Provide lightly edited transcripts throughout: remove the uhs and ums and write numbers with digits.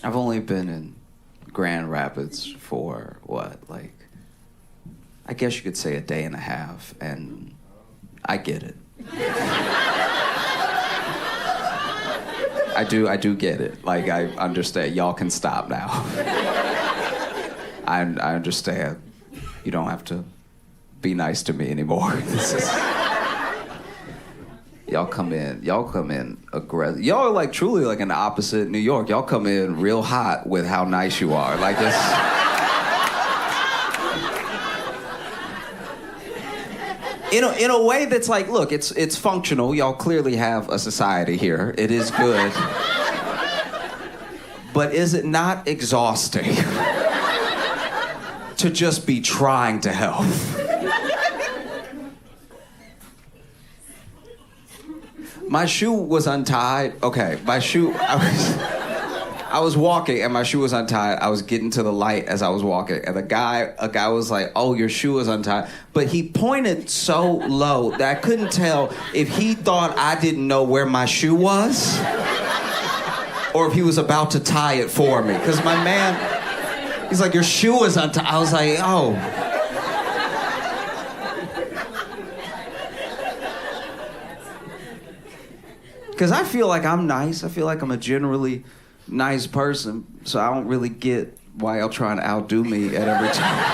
I've only been in Grand Rapids for I guess you could say a day and a half, and I get it. I do get it. Like, I understand. Y'all can stop now. I understand. You don't have to be nice to me anymore. Y'all come in aggressive. Y'all are like truly like an opposite New York. Y'all come in real hot with how nice you are. Like, it's... In a way that's like, look, it's functional. Y'all clearly have a society here. It is good. But is it not exhausting to just be trying to help? My shoe was untied. Okay, my shoe, I was walking and my shoe was untied. I was getting to the light as I was walking, and a guy was like, "Oh, your shoe is untied." But he pointed so low that I couldn't tell if he thought I didn't know where my shoe was or if he was about to tie it for me. Because my man, he's like, "Your shoe is untied." I was like, "Oh." Because I feel like I'm nice. I feel like I'm a generally nice person, so I don't really get why y'all trying to outdo me at every time.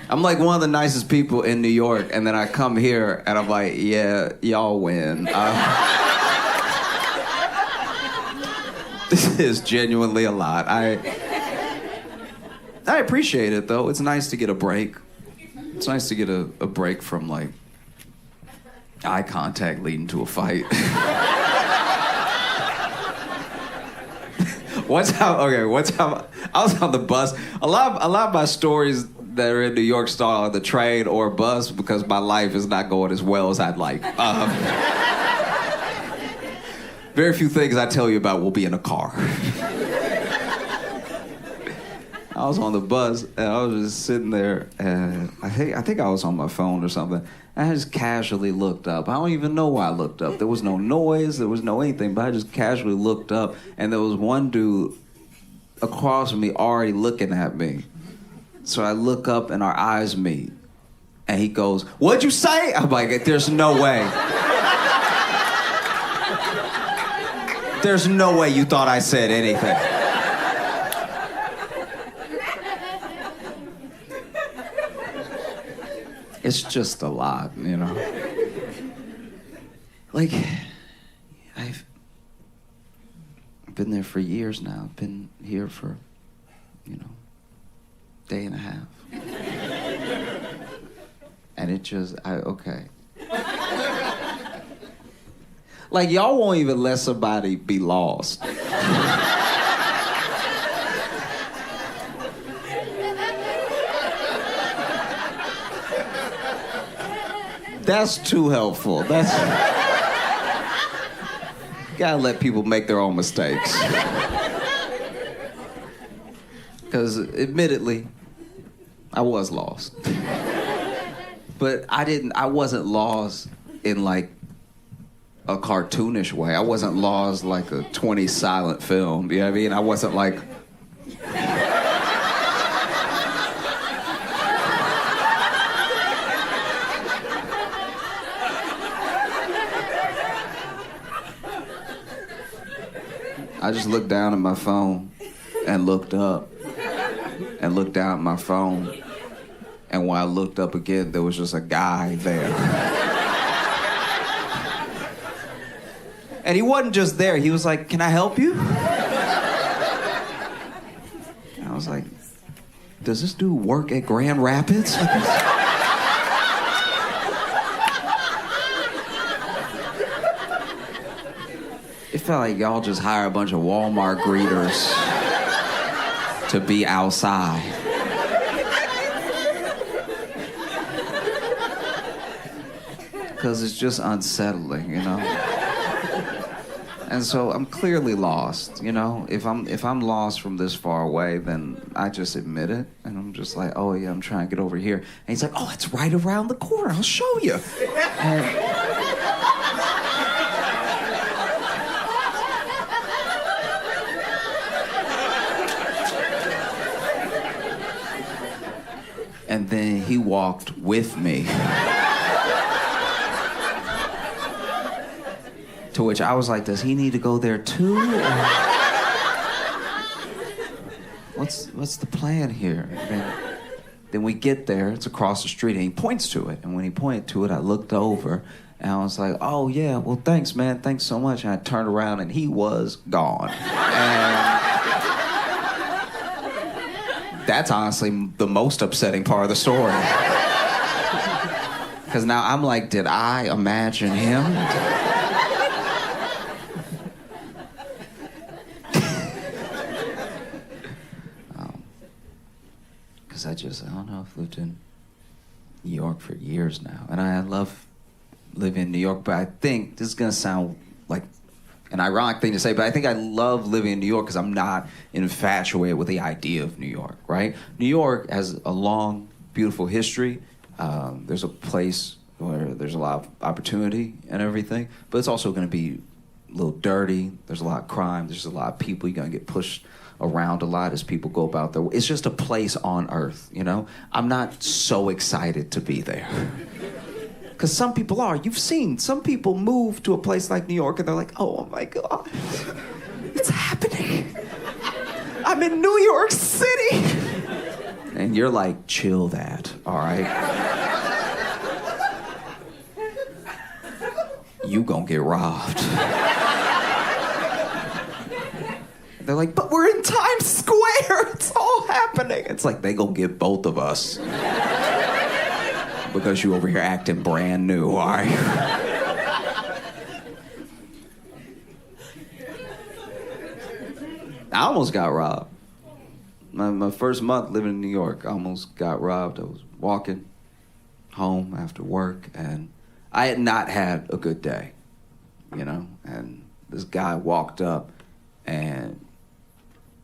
I'm like one of the nicest people in New York, and then I come here and I'm like, yeah, y'all win. This is genuinely a lot. I appreciate it though. It's nice to get a break. It's nice to get a break from like eye contact leading to a fight. One time I was on the bus. A lot of my stories that are in New York start on the train or a bus because my life is not going as well as I'd like. Very few things I tell you about will be in a car. I was on the bus and I was just sitting there, and I think I was on my phone or something. I just casually looked up. I don't even know why I looked up. There was no noise, there was no anything, but I just casually looked up, and there was one dude across from me already looking at me. So I look up and our eyes meet, and he goes, "What'd you say?" I'm like, there's no way. There's no way you thought I said anything. It's just a lot, you know. Like, I've been there for years now. I've been here for, day and a half. And it just, okay. Like, y'all won't even let somebody be lost. That's too helpful. Gotta let people make their own mistakes. Because admittedly, I was lost. But I wasn't lost in like a cartoonish way. I wasn't lost like a 20 silent film. You know what I mean? I wasn't like... I just looked down at my phone and looked up and looked down at my phone. And when I looked up again, there was just a guy there. And he wasn't just there. He was like, "Can I help you?" And I was like, does this dude work at Grand Rapids? It felt like y'all just hire a bunch of Walmart greeters to be outside. Because it's just unsettling, you know? And so I'm clearly lost, you know? If I'm lost from this far away, then I just admit it. And I'm just like, oh yeah, I'm trying to get over here. And he's like, oh, it's right around the corner. I'll show you. And then he walked with me. To which I was like, does he need to go there too? What's the plan here? Then we get there, it's across the street, and he points to it. And when he pointed to it, I looked over, and I was like, oh yeah, well thanks man, thanks so much. And I turned around and he was gone. And that's honestly the most upsetting part of the story. Because now I'm like, did I imagine him? I don't know, I've lived in New York for years now. And I love living in New York, but I think, this is gonna sound like an ironic thing to say, but I think I love living in New York because I'm not infatuated with the idea of New York, right? New York has a long, beautiful history. There's a place where there's a lot of opportunity and everything, but it's also gonna be a little dirty. There's a lot of crime. There's a lot of people. You're gonna get pushed around a lot as people go about their way. It's just a place on earth, you know? I'm not so excited to be there. Because some people are. You've seen some people move to a place like New York and they're like, oh my God, it's happening. I'm in New York City. And you're like, chill that, all right? You gonna get robbed. They're like, but we're in Times Square. It's all happening. It's like, they gonna get both of us. Because you over here acting brand new, all right? I almost got robbed. My first month living in New York, I almost got robbed. I was walking home after work, and I had not had a good day, you know? And this guy walked up and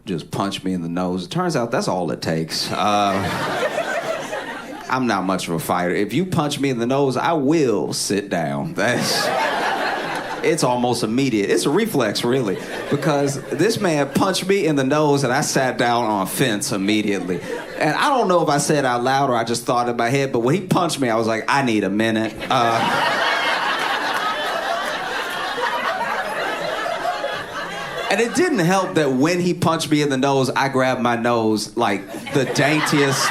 just punched me in the nose. It turns out that's all it takes. I'm not much of a fighter. If you punch me in the nose, I will sit down. It's almost immediate. It's a reflex, really, because this man punched me in the nose and I sat down on a fence immediately. And I don't know if I said out loud or I just thought in my head, but when he punched me, I was like, I need a minute. And it didn't help that when he punched me in the nose, I grabbed my nose like the daintiest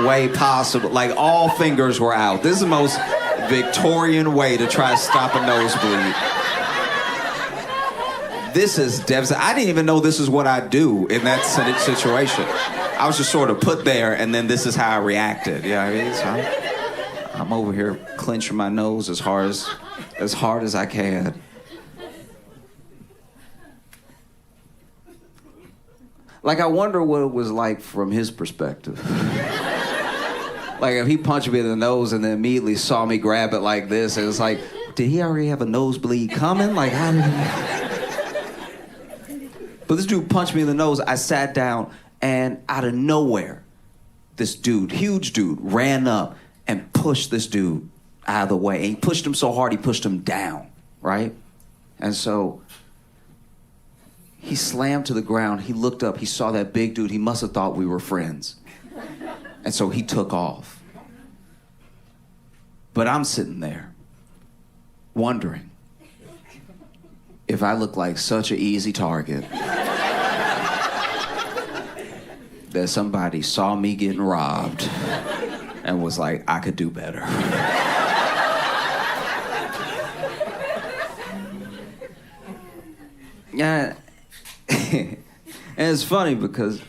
way possible. Like all fingers were out. This is the most Victorian way to try to stop a nosebleed. This is devastating. I didn't even know this is what I do in that situation. I was just sort of put there, and then this is how I reacted. You know what I mean? So I'm over here clenching my nose as hard as I can. Like, I wonder what it was like from his perspective. Like, if he punched me in the nose and then immediately saw me grab it like this, it was like, did he already have a nosebleed coming? Like, how did he... But this dude punched me in the nose. I sat down, and out of nowhere, this dude, huge dude, ran up and pushed this dude out of the way. And he pushed him so hard, he pushed him down, right? And so he slammed to the ground. He looked up. He saw that big dude. He must have thought we were friends. And so he took off. But I'm sitting there wondering if I look like such an easy target that somebody saw me getting robbed and was like, I could do better. Yeah. And it's funny because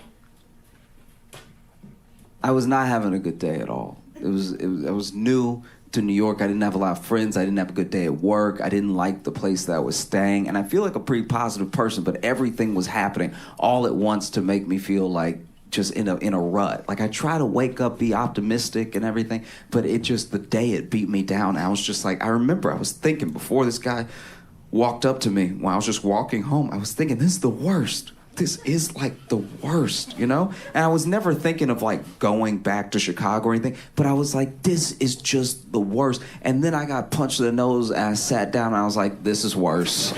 I was not having a good day at all. I was new to New York. I didn't have a lot of friends. I didn't have a good day at work. I didn't like the place that I was staying. And I feel like a pretty positive person, but everything was happening all at once to make me feel like just in a rut. Like, I try to wake up, be optimistic and everything, but the day it beat me down. I was just like, I remember I was thinking before this guy walked up to me when I was just walking home, I was thinking, this is the worst. This is like the worst, you know? And I was never thinking of like going back to Chicago or anything, but I was like, this is just the worst. And then I got punched in the nose and I sat down and I was like, this is worse.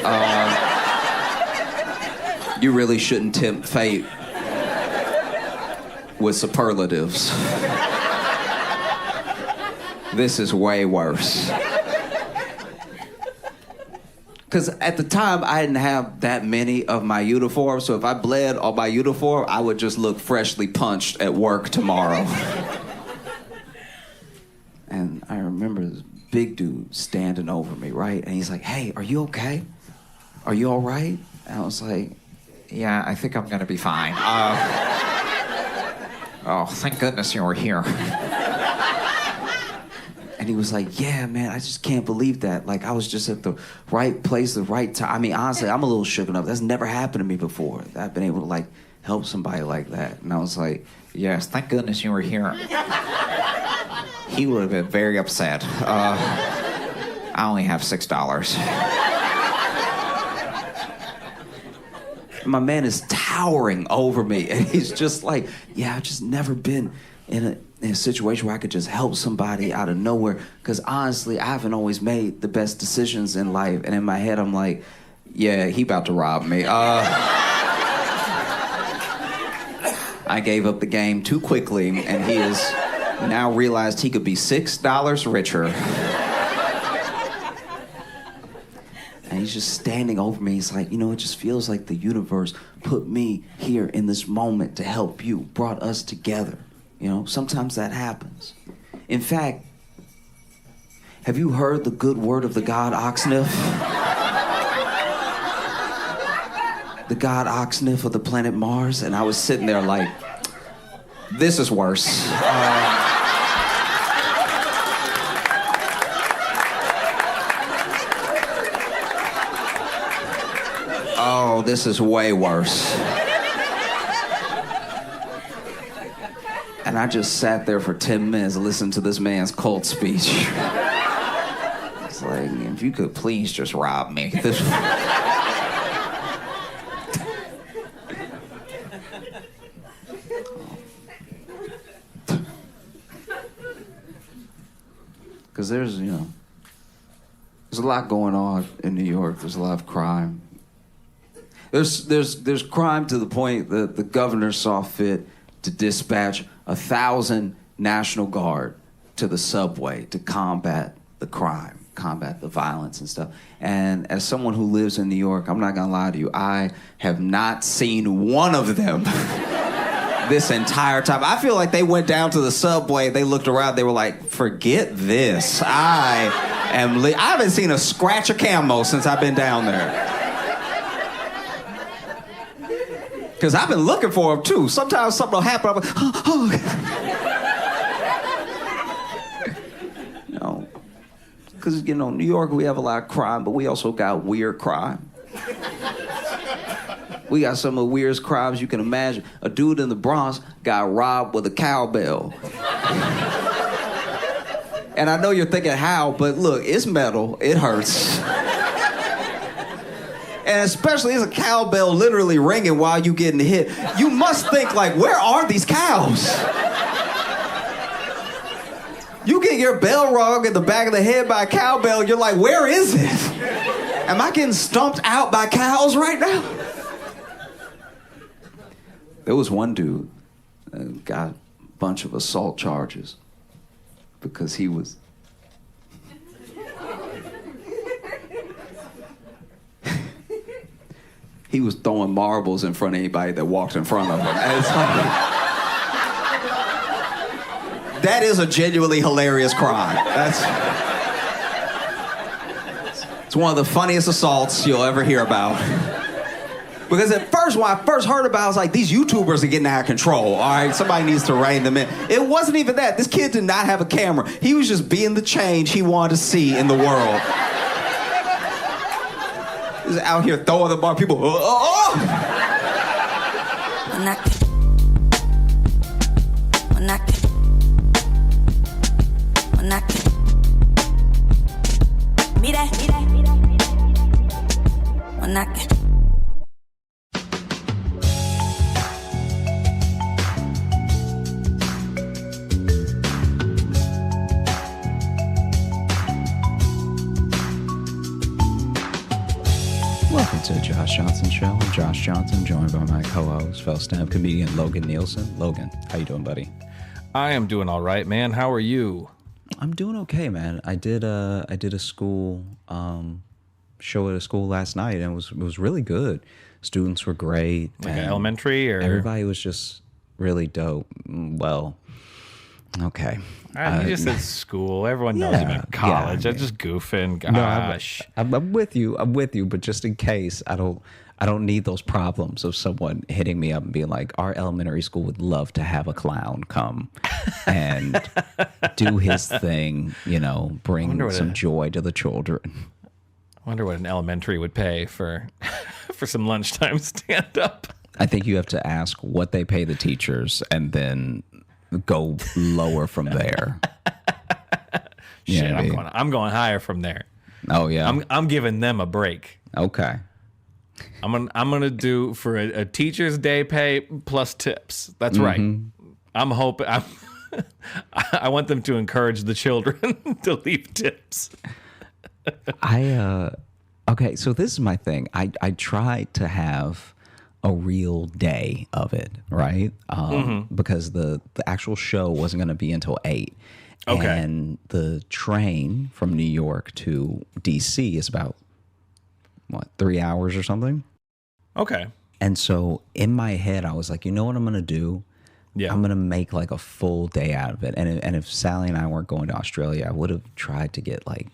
You really shouldn't tempt fate with superlatives. This is way worse. Because at the time, I didn't have that many of my uniforms, so if I bled on my uniform, I would just look freshly punched at work tomorrow. And I remember this big dude standing over me, right? And he's like, hey, are you okay? Are you all right? And I was like, yeah, I think I'm gonna be fine. Oh, thank goodness you were here. And he was like, yeah, man, I just can't believe that. Like, I was just at the right place, the right time. I mean, honestly, I'm a little shooken up. That's never happened to me before. I've been able to, like, help somebody like that. And I was like, yes, thank goodness you were here. He would have been very upset. I only have $6. My man is towering over me, and he's just like, yeah, I've just never been in a situation where I could just help somebody out of nowhere. Because honestly, I haven't always made the best decisions in life. And in my head, I'm like, yeah, he about to rob me. I gave up the game too quickly, and he has now realized he could be $6 richer. And he's just standing over me. He's like, you know, it just feels like the universe put me here in this moment to help you, brought us together. You know, sometimes that happens. In fact, have you heard the good word of the god Oxnif? The god Oxnif of the planet Mars? And I was sitting there like, this is worse. Oh, this is way worse. And I just sat there for 10 minutes listening to this man's cult speech. It's like, if you could please just rob me. Because there's a lot going on in New York. There's a lot of crime. There's crime to the point that the governor saw fit to dispatch 1,000 National Guard to the subway to combat the crime, combat the violence and stuff. And as someone who lives in New York, I'm not gonna lie to you, I have not seen one of them this entire time. I feel like they went down to the subway, they looked around, they were like, forget this. I haven't seen a scratch of camo since I've been down there. Because I've been looking for them, too. Sometimes something will happen, I'm like, oh. Because, New York, we have a lot of crime, but we also got weird crime. We got some of the weirdest crimes you can imagine. A dude in the Bronx got robbed with a cowbell. And I know you're thinking how, but look, it's metal, it hurts. And especially it's a cowbell literally ringing while you getting hit. You must think like, where are these cows? You get your bell rung in the back of the head by a cowbell, you're like, where is it? Am I getting stumped out by cows right now? There was one dude that got a bunch of assault charges because he was... he was throwing marbles in front of anybody that walked in front of him. And it's like, that is a genuinely hilarious crime. It's one of the funniest assaults you'll ever hear about. Because at first, when I first heard about it, I was like, these YouTubers are getting out of control, all right? Somebody needs to rein them in. It wasn't even that. This kid did not have a camera. He was just being the change he wanted to see in the world. He's out here throwing the bar. People, Welcome to Josh Josh Johnson Show. I'm Josh Johnson, joined by my co-host, fellow stand-up comedian Logan Nielsen. Logan, how you doing, buddy? I am doing all right, man. How are you? I'm doing okay, man. I did a school show at a school last night, and it was really good. Students were great. Like elementary, or everybody was just really dope. Well, okay. You just said school. Everyone knows you meant college. I'm just goofing. Gosh. No, I'm with you. But just in case, I don't need those problems of someone hitting me up and being like, our elementary school would love to have a clown come and do his thing, bring some joy to the children. I wonder what an elementary would pay for some lunchtime stand-up. I think you have to ask what they pay the teachers and then go lower from there. Shit, I'm going higher from there. Oh yeah. I'm giving them a break. Okay. I'm gonna do for a teacher's day pay plus tips. That's right. I'm hoping I want them to encourage the children to leave tips. Okay, so this is my thing. I try to have a real day of it, right? Because the actual show wasn't going to be until 8. Okay. And the train from New York to DC is about, 3 hours or something? Okay. And so in my head, I was like, you know what I'm going to do? Yeah. I'm going to make like a full day out of it. And if Sally and I weren't going to Australia, I would have tried to get like,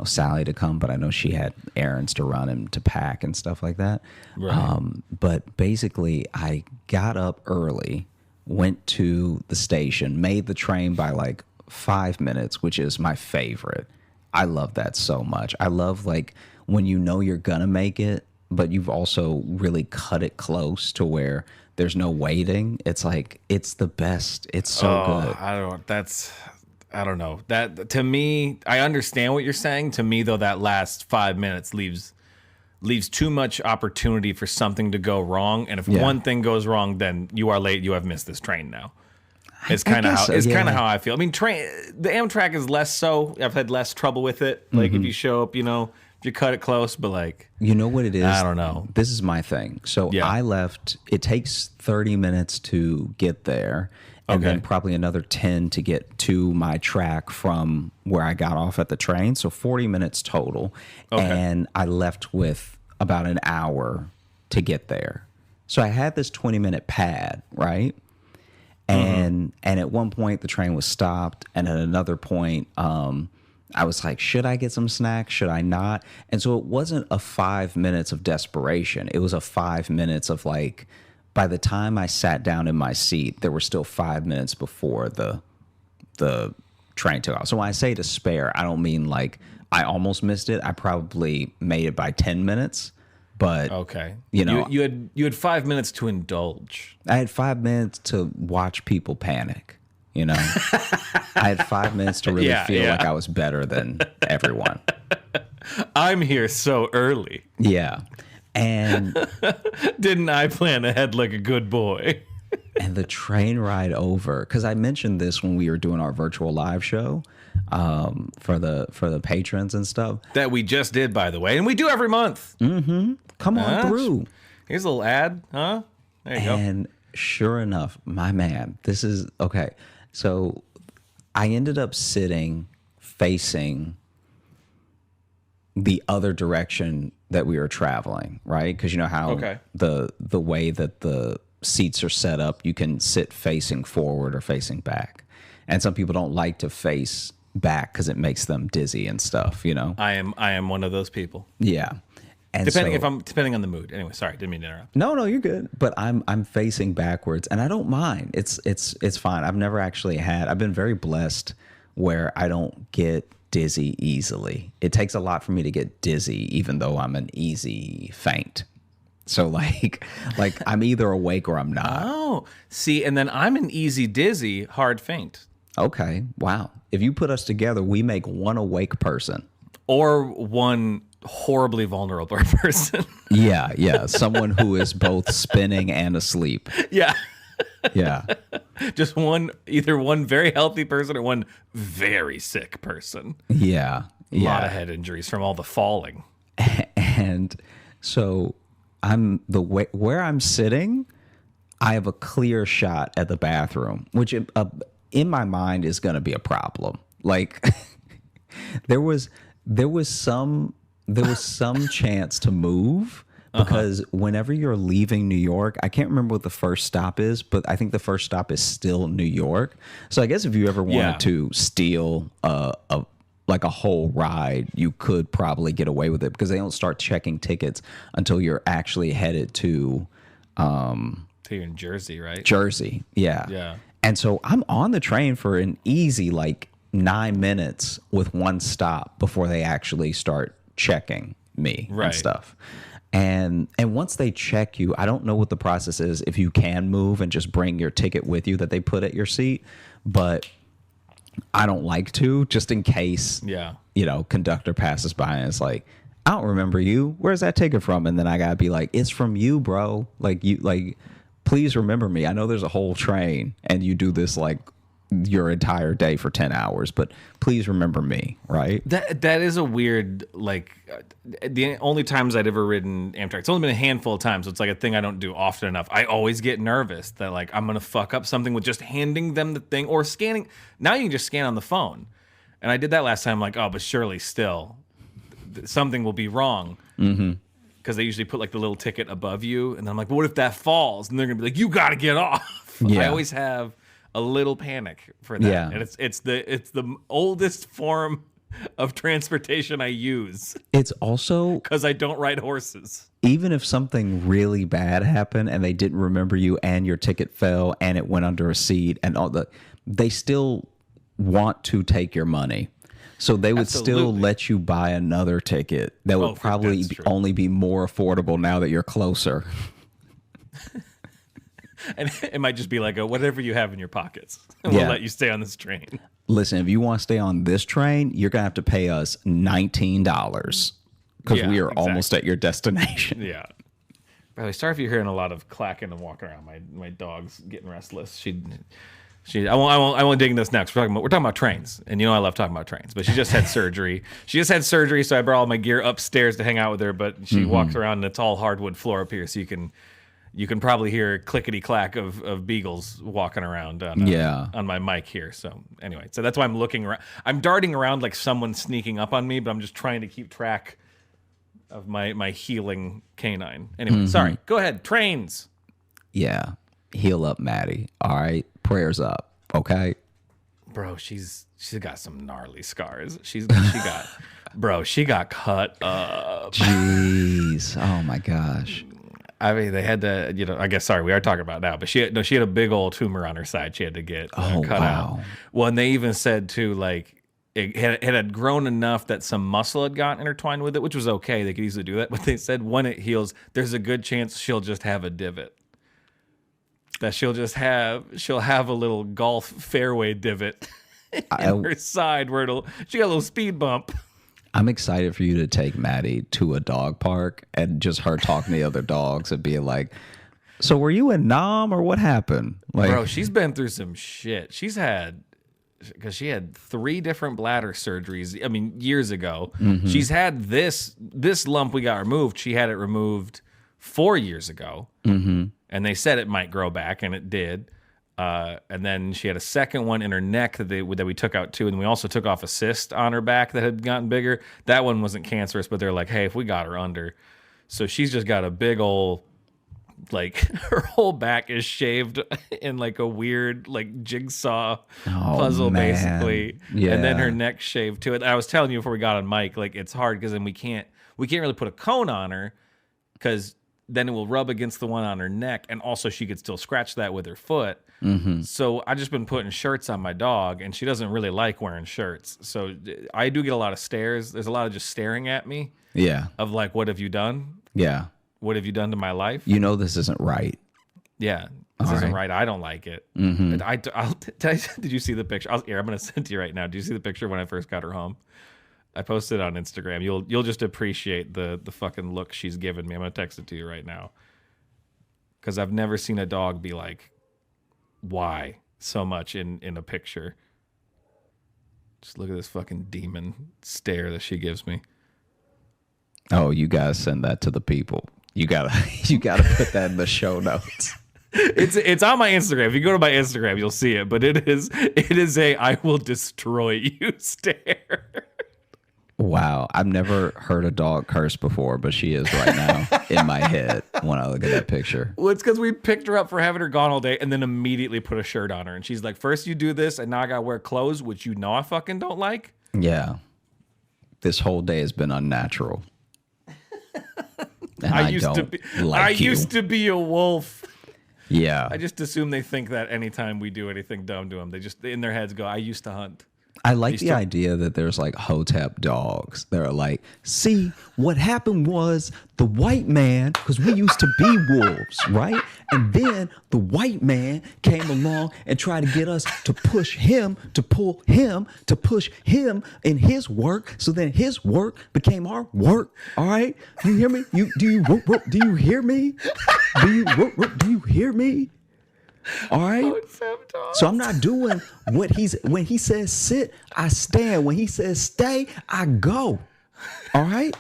Sally to come, but I know she had errands to run and to pack and stuff like that. Right. But basically, I got up early, went to the station, made the train by like 5 minutes, which is my favorite. I love that so much. I love like when you're gonna make it, but you've also really cut it close to where there's no waiting. It's like, it's the best. It's so good. I don't know. That to me, I understand what you're saying. To me, though, that last 5 minutes leaves too much opportunity for something to go wrong. And if one thing goes wrong, then you are late. You have missed this train now. It's kind of how I feel. I mean, the Amtrak is less so. I've had less trouble with it. Like if you show up, if you cut it close, but like, you know what it is? I don't know. This is my thing. So I left. It takes 30 minutes to get there. And then probably another 10 to get to my track from where I got off at the train. So 40 minutes total. Okay. And I left with about an hour to get there. So I had this 20-minute pad, right? And at one point, the train was stopped. And at another point, I was like, should I get some snacks? Should I not? And so it wasn't a 5 minutes of desperation. It was a 5 minutes of like, by the time I sat down in my seat, there were still 5 minutes before the train took off. So when I say to spare, I don't mean like I almost missed it. I probably made it by 10 minutes. But you had 5 minutes to indulge. I had 5 minutes to watch people panic. I had 5 minutes to really feel like I was better than everyone. I'm here so early. Yeah. And didn't I plan ahead like a good boy? And the train ride over, because I mentioned this when we were doing our virtual live show for the patrons and stuff. That we just did, by the way. And we do every month. Come on through. Here's a little ad, huh? There you go. And sure enough, my man, this is, okay. So I ended up sitting facing the other direction that we were traveling, right? Because you know how the way that the seats are set up, you can sit facing forward or facing back. And some people don't like to face back because it makes them dizzy and stuff, I am one of those people. Yeah. And depending on the mood. Anyway, sorry, didn't mean to interrupt. No, you're good. But I'm facing backwards and I don't mind. It's fine. I've been very blessed where I don't get dizzy easily. It takes a lot for me to get dizzy, even though I'm an easy faint. So like I'm either awake or I'm not. Oh, see, and then I'm an easy dizzy, hard faint. Okay, wow. If you put us together, we make one awake person. Or one horribly vulnerable person. Yeah. Someone who is both spinning and asleep. Yeah. Yeah. Just either one very healthy person or one very sick person. Yeah. A lot of head injuries from all the falling. And so I'm the way where I'm sitting, I have a clear shot at the bathroom, which in my mind is going to be a problem. Like there was some chance to move because whenever you're leaving New York, I can't remember what the first stop is, but I think the first stop is still New York. So I guess if you ever wanted to steal like a whole ride, you could probably get away with it because they don't start checking tickets until you're actually headed to you're in Jersey, right? Jersey, yeah. Yeah. And so I'm on the train for an easy like 9 minutes with one stop before they actually start checking me and stuff. And once they check you, I don't know what the process is if you can move and just bring your ticket with you that they put at your seat, but I don't like to, just in case, conductor passes by and it's like, I don't remember you. Where's that ticket from? And then I gotta be like, it's from you, bro. Please remember me. I know there's a whole train and you do this like your entire day for 10 hours, but please remember me, right? That is a weird, like, the only times I'd ever ridden Amtrak, it's only been a handful of times, so it's like a thing I don't do often enough. I always get nervous that, like, I'm going to fuck up something with just handing them the thing or scanning. Now you can just scan on the phone. And I did that last time, like, oh, but surely still something will be wrong. Mm-hmm. Because they usually put, like, the little ticket above you. And then I'm like, what if that falls? And they're going to be like, you got to get off. Yeah. I always have a little panic for that. Yeah. And it's the oldest form of transportation I use. It's also because I don't ride horses. Even if something really bad happened and they didn't remember you and your ticket fell and it went under a seat and they still want to take your money. So they would still let you buy another ticket that would probably only be more affordable now that you're closer. And it might just be like, whatever you have in your pockets. And we'll let you stay on this train. Listen, if you want to stay on this train, you're going to have to pay us $19 because we are almost at your destination. Yeah. By the way, sorry if you're hearing a lot of clacking and walking around. My dog's getting restless. I won't dig into this next. We're talking about trains, and I love talking about trains. But she just had surgery. So I brought all my gear upstairs to hang out with her. But she walks around, and it's all hardwood floor up here, so you can probably hear clickety clack of beagles walking around on my mic here. So anyway, so that's why I'm looking around. I'm darting around like someone's sneaking up on me, but I'm just trying to keep track of my healing canine. Anyway, sorry. Go ahead. Trains. Yeah. Heal up, Maddie. All right. Prayers up. Okay. Bro, she's got some gnarly scars. She got cut up. Jeez. Oh my gosh. I mean, they had to, I guess, sorry, we are talking about it now, but she had a big old tumor on her side she had to get cut out. Well, and they even said, too, like, it had grown enough that some muscle had gotten intertwined with it, which was okay. They could easily do that. But they said when it heals, there's a good chance she'll just have a divot. That she'll have a little golf fairway divot in her side where she got a little speed bump. I'm excited for you to take Maddie to a dog park and just her talking to the other dogs and being like, so were you in Nam or what happened? Like, bro, she's been through some shit. Because she had 3 different bladder surgeries, I mean, years ago. Mm-hmm. She's had this lump we got removed. She had it removed 4 years ago. Mm-hmm. And they said it might grow back, and it did. And then she had a second one in her neck that we took out too, and we also took off a cyst on her back that had gotten bigger. That one wasn't cancerous, but they're like, hey, if we got her under, so she's just got a big old, like, her whole back is shaved in like a weird like jigsaw puzzle, basically. Yeah. And then her neck shaved to it. I was telling you before we got on mic, like, it's hard because then we can't really put a cone on her because then it will rub against the one on her neck, and also she could still scratch that with her foot. Mm-hmm. So I just been putting shirts on my dog, and she doesn't really like wearing shirts. So I do get a lot of stares. There's a lot of just staring at me. Yeah. Of like, what have you done? Yeah. What have you done to my life? This isn't right. Yeah. This isn't right. I don't like it. Mm-hmm. I'll tell you, did you see the picture? I'm going to send to you right now. Do you see the picture when I first got her home? I posted it on Instagram. You'll just appreciate the fucking look she's given me. I'm going to text it to you right now. Because I've never seen a dog be like, why so much in a picture? Just look at this fucking demon stare that she gives me. Oh, you guys send that to the people. You gotta put that in the show notes. It's on my Instagram. If you go to my Instagram, you'll see it. But it is a I will destroy you stare. Wow, I've never heard a dog curse before, but she is right now in my head when I look at that picture. Well, it's because we picked her up for having her gone all day and then immediately put a shirt on her. And she's like, first you do this, and now I gotta wear clothes, which you know I fucking don't like. Yeah. This whole day has been unnatural. And I used to be a wolf. Yeah. I just assume they think that anytime we do anything dumb to them, they just in their heads go, I used to hunt. I like the idea that there's like Hotep dogs. They're like, see, what happened was the white man, because we used to be wolves, right? And then the white man came along and tried to get us to push him, to pull him, to push him in his work. So then his work became our work. All right? You hear me? Do you hear me? Do you hear me? All right. So I'm not doing what when he says sit, I stand. When he says stay, I go. All right.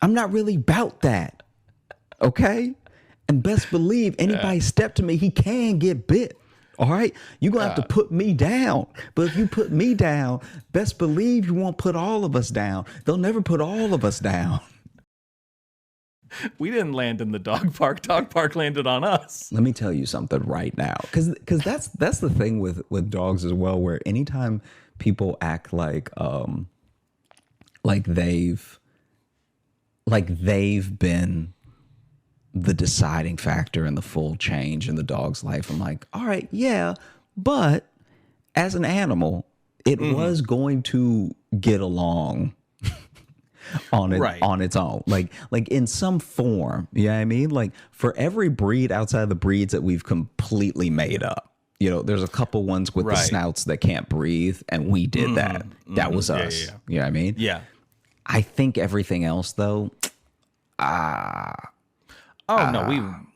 I'm not really about that. Okay. And best believe anybody step to me, he can get bit. All right. You're going to have to put me down. But if you put me down, best believe you won't put all of us down. They'll never put all of us down. We didn't land in the dog park. Dog park landed on us. Let me tell you something right now, because that's the thing with dogs as well. Where anytime people act like they've been the deciding factor in the full change in the dog's life, I'm like, all right, yeah, but as an animal, it was going to get along on its own, like in some form. You know what I mean? Like for every breed outside of the breeds that we've completely made up, you know, there's a couple ones with the snouts that can't breathe, and we did that. That was us. Yeah. You know what I mean? Yeah. I think everything else though, no,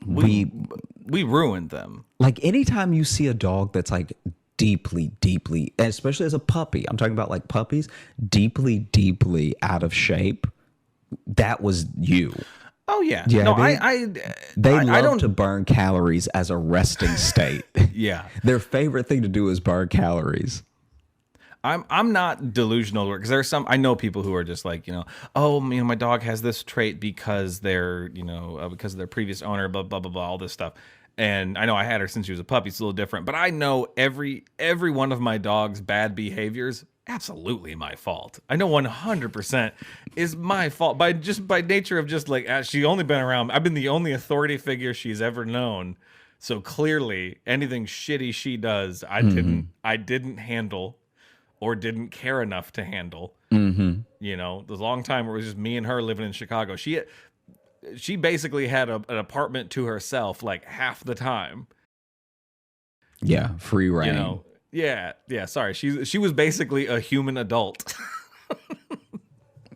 we ruined them. Like anytime you see a dog that's like deeply, especially as a puppy, I'm talking about like puppies, deeply out of shape, that was you. Oh yeah. Yeah, no, they love to burn calories as a resting state. Yeah. Their favorite thing to do is burn calories. I'm not delusional because there's some, I know people who are just like, my dog has this trait because because of their previous owner, blah blah blah, all this stuff. And I know I had her since she was a puppy. It's a little different, but I know every one of my dog's bad behaviors, absolutely my fault. I know 100% is my fault by nature of just like, she only been around. I've been the only authority figure she's ever known. So clearly anything shitty she does, I didn't handle or didn't care enough to handle. The long time where it was just me and her living in Chicago. She basically had an apartment to herself like half the time. Yeah, free reign. Yeah. Sorry, she was basically a human adult.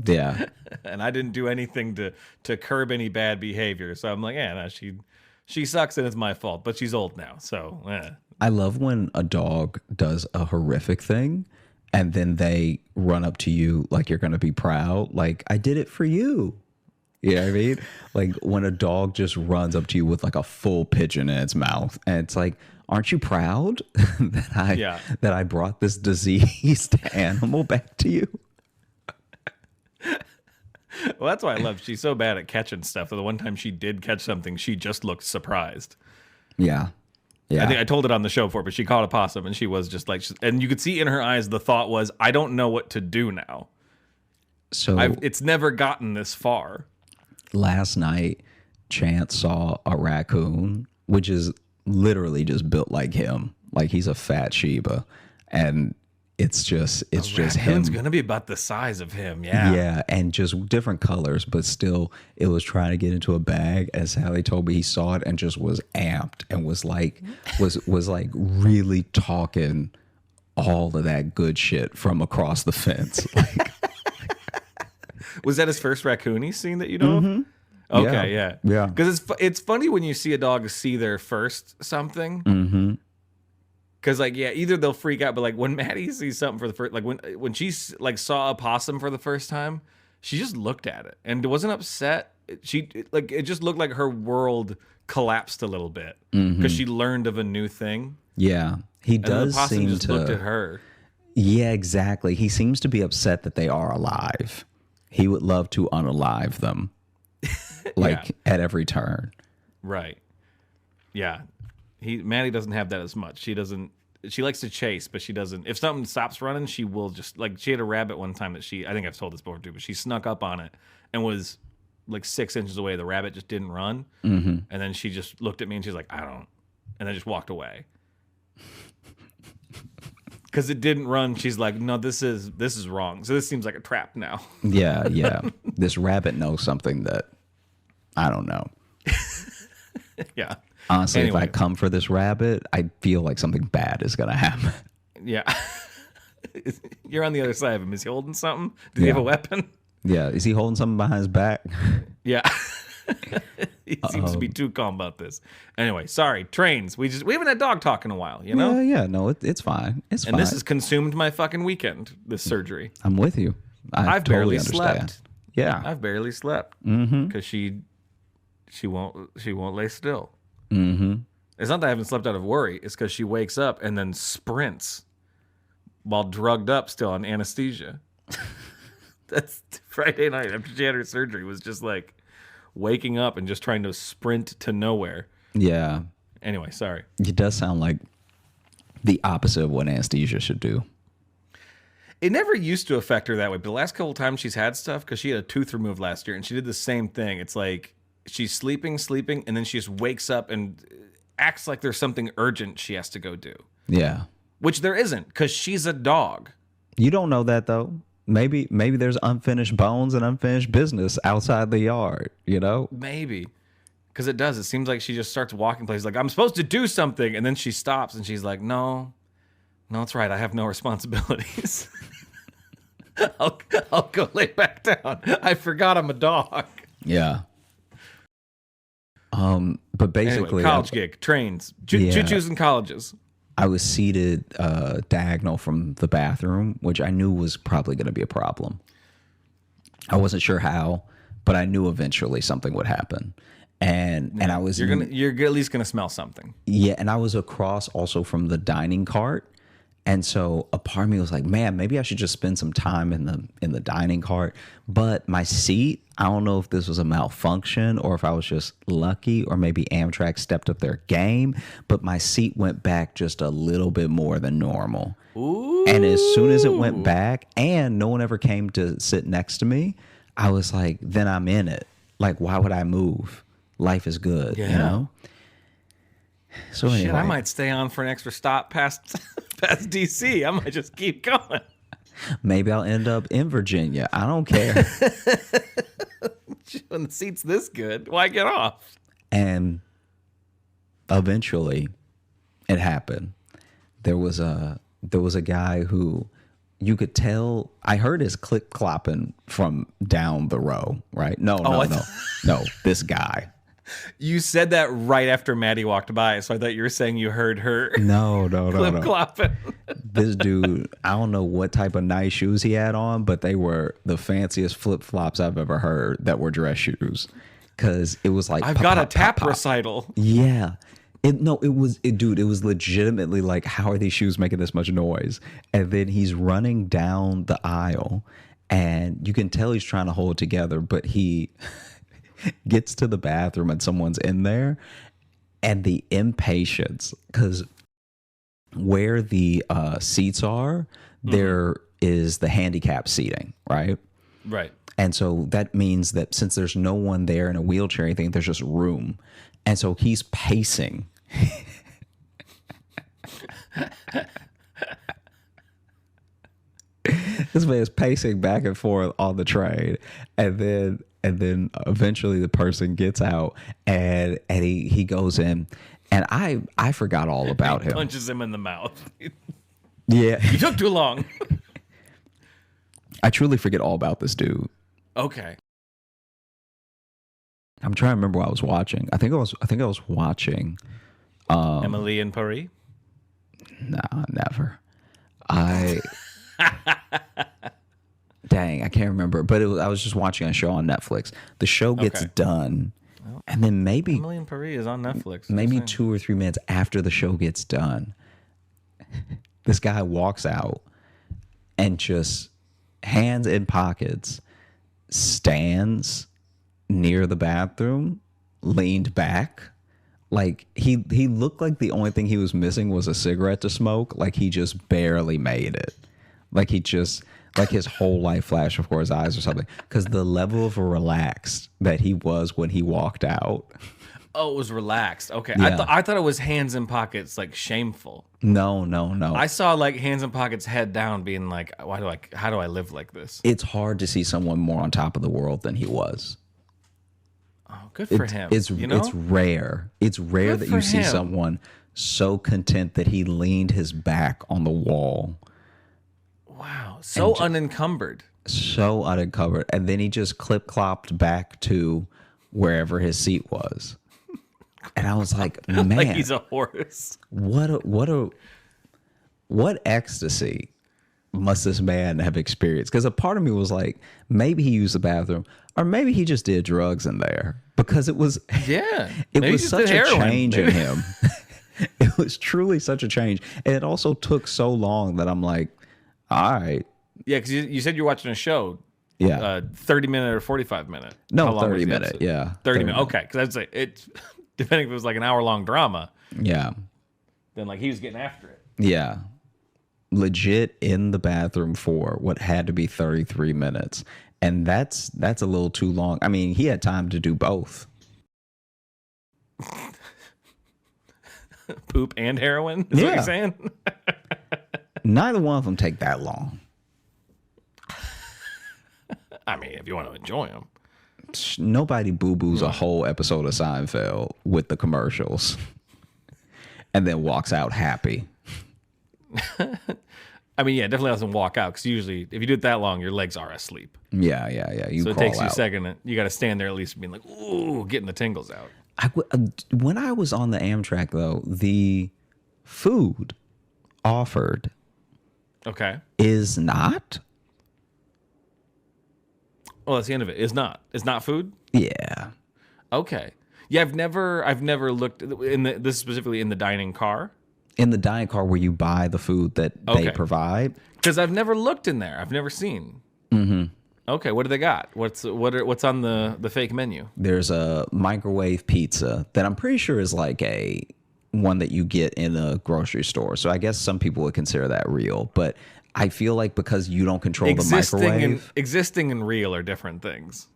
Yeah, and I didn't do anything to curb any bad behavior. So I'm like, she sucks and it's my fault. But she's old now, so. I love when a dog does a horrific thing, and then they run up to you like you're going to be proud. Like, I did it for you. You know what I mean? Like when a dog just runs up to you with like a full pigeon in its mouth, and it's like, aren't you proud that I brought this diseased animal back to you? Well, that's why I love. She's so bad at catching stuff. The one time she did catch something, she just looked surprised. Yeah. I think I told it on the show before, but she caught a possum and she was just like, and you could see in her eyes the thought was, I don't know what to do now. So it's never gotten this far. Last night, Chance saw a raccoon, which is literally just built like him. Like he's a fat Shiba. And it's just him. It's going to be about the size of him. Yeah. Yeah. And just different colors, but still it was trying to get into a bag. As Sally told me, he saw it and just was amped and was like really talking all of that good shit from across the fence. Like, was that his first raccoon he's seen that you know of? Okay, yeah. Because it's funny when you see a dog see their first something. Because either they'll freak out, but like when Maddie sees something for the first, like when she like saw a possum for the first time, she just looked at it and wasn't upset it just looked like her world collapsed a little bit because she learned of a new thing. Yeah, he does And the possum seem just to looked at her. Yeah, exactly. He seems to be upset that they are alive. He would love to unalive them, at every turn. Right. Yeah. Maddie doesn't have that as much. She doesn't. She likes to chase, but she doesn't. If something stops running, she will just she had a rabbit one time that I think I've told this before too, but she snuck up on it and was like 6 inches away. The rabbit just didn't run, and then she just looked at me and she's like, "I don't," and then just walked away. Because it didn't run, she's like, no, this is wrong. So this seems like a trap now. Yeah. This rabbit knows something that I don't know. Yeah. Honestly, anyway. If I come for this rabbit, I feel like something bad is going to happen. Yeah. You're on the other side of him. Is he holding something? Does he have a weapon? Yeah. Is he holding something behind his back? Yeah. He seems to be too calm about this. Anyway, sorry. Trains. We haven't had dog talk in a while, you know? Yeah. No, it's fine. It's fine. And this has consumed my fucking weekend, this surgery. I'm with you. I've totally barely slept. Yeah. I've barely slept. Because she won't lay still. It's not that I haven't slept out of worry. It's because she wakes up and then sprints while drugged up still on anesthesia. That's Friday night after she had her surgery was just like waking up and just trying to sprint to nowhere. Yeah. Anyway, sorry. It does sound like the opposite of what anesthesia should do. It never used to affect her that way, but the last couple of times she's had stuff, because she had a tooth removed last year, and she did the same thing. It's like she's sleeping, and then she just wakes up and acts like there's something urgent she has to go do. Yeah. Which there isn't, because she's a dog. You don't know that, though. Maybe there's unfinished bones and unfinished business outside the yard, you know? Maybe. Because it does. It seems like she just starts walking places like, I'm supposed to do something. And then she stops and she's like, no, it's right. I have no responsibilities. I'll go lay back down. I forgot I'm a dog. Yeah. But basically... Anyway, college gig, trains, choo-choos and colleges. I was seated diagonal from the bathroom, which I knew was probably going to be a problem. I wasn't sure how, but I knew eventually something would happen. And I was you're at least gonna smell something. Yeah, and I was across also from the dining cart. And so a part of me was like, man, maybe I should just spend some time in the dining cart. But my seat, I don't know if this was a malfunction or if I was just lucky or maybe Amtrak stepped up their game. But my seat went back just a little bit more than normal. Ooh. And as soon as it went back and no one ever came to sit next to me, I was like, then I'm in it. Like, why would I move? Life is good, you know? So anyway. Shit, I might stay on for an extra stop past DC. I might just keep going. Maybe I'll end up in Virginia. I don't care. When the seat's this good, why get off? And eventually, it happened. There was a guy who you could tell. I heard his click clopping from down the row. Right? No. This guy. You said that right after Maddie walked by, so I thought you were saying you heard her. No. Clip-clopping. This dude, I don't know what type of nice shoes he had on, but they were the fanciest flip-flops I've ever heard that were dress shoes. Because it was like... I've got a tap recital. Yeah. It was legitimately like, how are these shoes making this much noise? And then he's running down the aisle, and you can tell he's trying to hold it together, but he... gets to the bathroom and someone's in there, and the impatience, because where the seats are, there is the handicap seating, right? Right. And so that means that since there's no one there in a wheelchair or anything, there's just room. And so he's pacing. This man is pacing back and forth on the train, and then eventually the person gets out, and he goes in, and I forgot all about him. Punches him in the mouth. Yeah, you took too long. I truly forget all about this dude. Okay. I'm trying to remember what I was watching. I think I was watching Emily in Paris. Nah, never. dang, I can't remember. But I was just watching a show on Netflix. The show gets done, and then maybe Emily in Paris is on Netflix. Maybe 2 or 3 minutes after the show gets done, this guy walks out and just hands in pockets stands near the bathroom, leaned back. Like he looked like the only thing he was missing was a cigarette to smoke. Like he just barely made it. Like his whole life flashed before his eyes or something. Because the level of relaxed that he was when he walked out. Oh, it was relaxed. Okay. Yeah. I thought it was hands in pockets, like shameful. No. I saw like hands in pockets, head down, being like, how do I live like this? It's hard to see someone more on top of the world than he was. Oh, good for him. It's rare. It's rare that you see someone so content that he leaned his back on the wall. Wow. So unencumbered. So unencumbered. And then he just clip-clopped back to wherever his seat was. And I was like, man. Like he's a horse. What ecstasy must this man have experienced? Because a part of me was like, maybe he used the bathroom, or maybe he just did drugs in there. Because it was such a change in him. It was truly such a change. And it also took so long that I'm like, all right. Yeah, because you said you're watching a show. Yeah. 30-minute or 45-minute? No, 30-minute. Yeah. 30-minute. Okay, because I'd say it's depending if it was like an hour-long drama. Yeah. Then like he was getting after it. Yeah. Legit in the bathroom for what had to be 33 minutes. And that's a little too long. I mean, he had time to do both. Poop and heroin is what you're saying? Neither one of them take that long. I mean, if you want to enjoy them. Nobody boo-boos a whole episode of Seinfeld with the commercials and then walks out happy. I mean, yeah, definitely doesn't walk out because usually if you do it that long, your legs are asleep. Yeah. So it takes you a second. You got to stand there at least being like, ooh, getting the tingles out. When I was on the Amtrak, though, the food offered is not. Well, that's the end of it. It's not. It's not food? Yeah. Okay. Yeah, I've never looked this is specifically in the dining car. In the dining car where you buy the food that they provide. Because I've never looked in there. I've never seen. Mm-hmm. Okay, what do they got? What's on the fake menu? There's a microwave pizza that I'm pretty sure is like a one that you get in a grocery store. So I guess some people would consider that real, but I feel like because you don't control the microwave, existing and real are different things.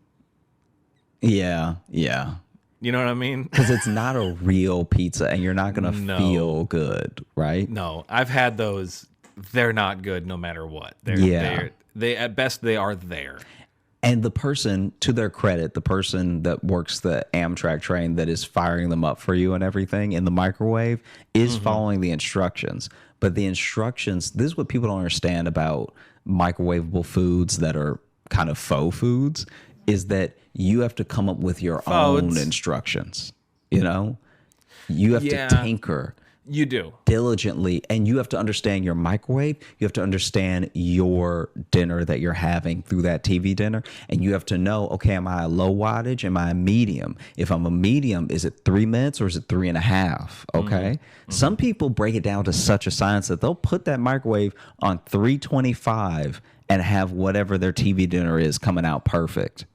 Yeah. You know what I mean? Because it's not a real pizza, and you're not gonna feel good, right? No, I've had those. They're not good, no matter what. They at best they are there. And the person, to their credit, the person that works the Amtrak train that is firing them up for you and everything in the microwave is following the instructions. But the instructions, this is what people don't understand about microwavable foods that are kind of faux foods, is that you have to come up with your own instructions. You know? You have to tinker. You do. Diligently, and you have to understand your microwave. You have to understand your dinner that you're having through that TV dinner, and you have to know, okay, am I a low wattage? Am I a medium? If I'm a medium, is it 3 minutes or is it 3.5? Okay. Some people break it down to such a science that they'll put that microwave on 325 and have whatever their TV dinner is coming out perfect.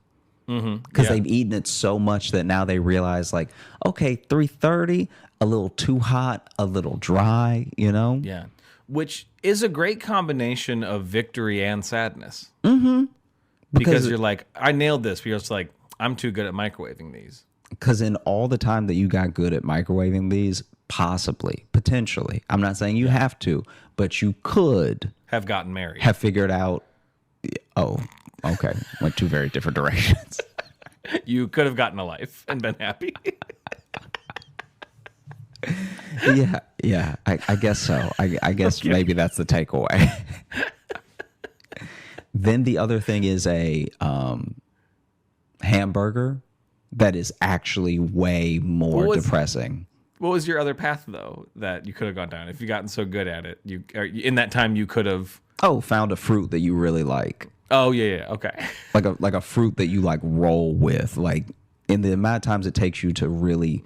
Because they've eaten it so much that now they realize, like, okay, 330, a little too hot, a little dry, you know? Yeah. Which is a great combination of victory and sadness. Because you're like, I nailed this. But you're just like, I'm too good at microwaving these. Because in all the time that you got good at microwaving these, possibly, potentially, I'm not saying you have to, but you could have gotten married. Have figured out, okay, went two very different directions. You could have gotten a life and been happy. Yeah, I guess so. I guess maybe that's the takeaway. Then the other thing is a hamburger that is actually way more depressing. What was your other path, though, that you could have gone down? If you gotten so good at it, in that time you could have... found a fruit that you really like. Oh yeah, okay. Like a fruit that you like roll with, like in the amount of times it takes you to really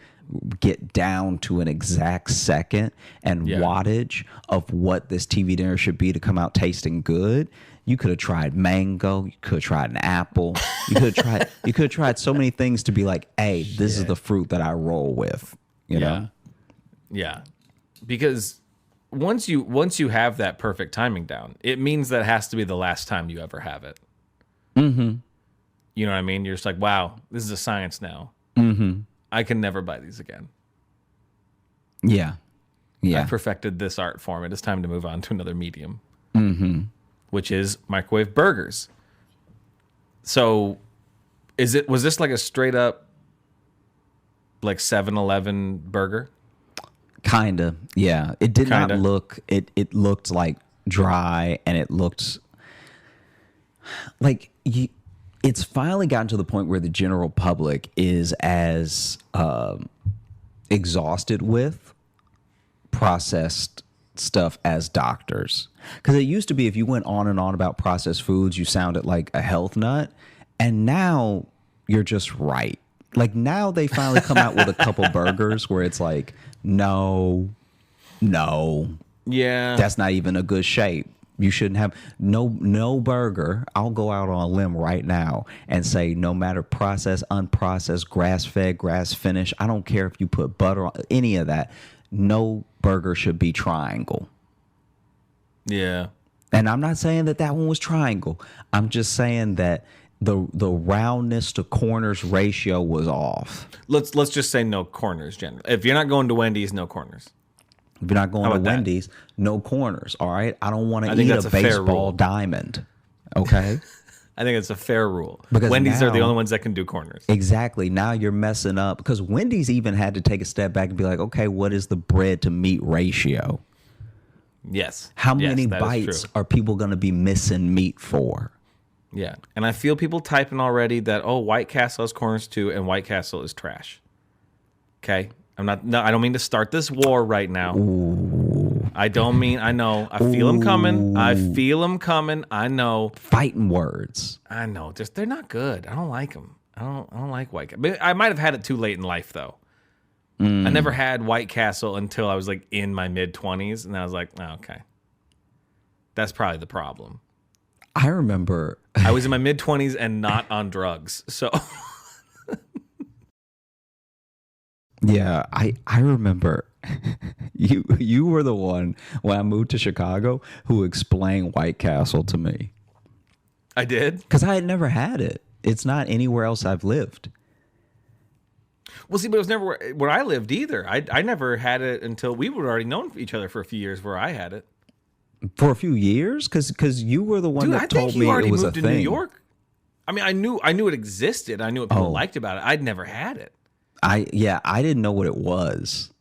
get down to an exact second and wattage of what this TV dinner should be to come out tasting good. You could have tried mango. You could have tried an apple. You could have tried so many things to be like, hey, this is the fruit that I roll with. You know? Yeah. Because once you have that perfect timing down, it means that has to be the last time you ever have it. Mm-hmm. You know what I mean? You're just like, wow, this is a science now. Mm-hmm. I can never buy these again. Yeah. I perfected this art form. It is time to move on to another medium. Mm-hmm. Which is microwave burgers. So was this like a straight up like 7-Eleven burger? Kinda, yeah. It did not look, it looked like dry, and it looked like it's finally gotten to the point where the general public is as exhausted with processed stuff as doctors. Because it used to be if you went on and on about processed foods, you sounded like a health nut. And now you're just right. Like now they finally come out with a couple burgers where it's like, no, yeah, that's not even a good shape. You shouldn't have no burger. I'll go out on a limb right now and say no matter processed, unprocessed, grass-fed, grass-finished, I don't care if you put butter on any of that. No burger should be triangle. Yeah. And I'm not saying that one was triangle. I'm just saying that the roundness to corners ratio was off. Let's just say no corners generally. If you're not going to Wendy's, no corners. If you're not going to Wendy's, no corners. All right. I don't want to eat a baseball diamond. Okay. I think it's a fair rule. Because Wendy's are the only ones that can do corners. Exactly. Now you're messing up because Wendy's even had to take a step back and be like, okay, what is the bread to meat ratio? Yes. How many bites are people going to be missing meat for? Yeah. And I feel people typing already that, oh, White Castle has corners too, and White Castle is trash. Okay. I don't mean to start this war right now. Ooh. I don't mean, I know. I feel them coming. I know. Fighting words. I know. Just, they're not good. I don't like them. I don't like White Castle. I might have had it too late in life, though. I never had White Castle until I was like in my mid-20s, and I was like, oh, okay. That's probably the problem. I remember. I was in my mid-20s and not on drugs, so. Yeah, I remember you were the one when I moved to Chicago who explained White Castle to me. I did? Because I had never had it. It's not anywhere else I've lived. Well, see, but it was never where I lived either. I never had it until we would already known each other for a few years where I had it. For a few years? Because you were the one that told me it was a thing. Dude, I think you already moved to New York. I mean, I knew it existed. I knew what people liked about it. I'd never had it. I didn't know what it was.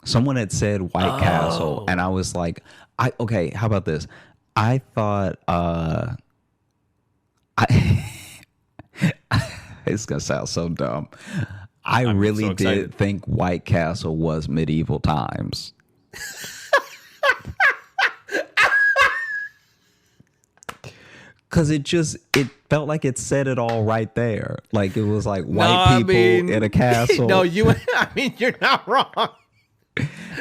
Someone had said White Castle, and I was like, okay, how about this? I thought, it's gonna sound so dumb. I really did think White Castle was medieval times. Because it felt like it said it all right there. Like it was like white people in a castle. No, you're not wrong.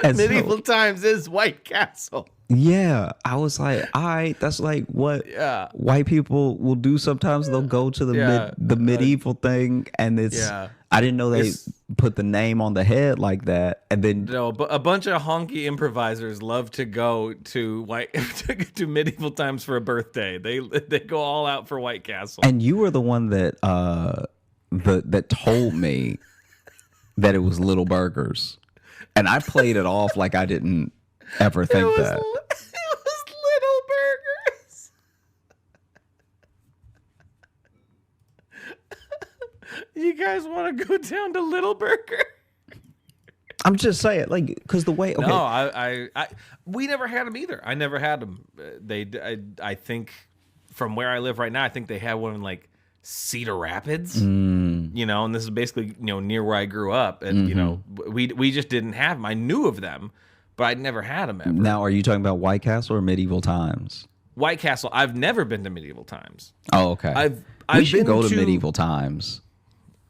Medieval times is White Castle. Yeah, I was like, all right, that's like what white people will do sometimes. They'll go to the medieval thing, and it's. I didn't know they put the name on the head like that, and then but a bunch of honky improvisers love to go to to medieval times for a birthday. They go all out for White Castle. And you were the one that that told me that it was Little Burgers, and I played it off like I didn't ever think that. It was Little Burgers. You guys want to go down to Little Burger? I'm just saying, like, because the way. Okay. No, we never had them either. I never had them. I think from where I live right now, I think they have one in like Cedar Rapids. You know, and this is basically near where I grew up, and we just didn't have them. I knew of them, but I'd never had them ever. Now, are you talking about White Castle or medieval times? White Castle. I've never been to Medieval Times. Oh, okay. We should go to Medieval Times.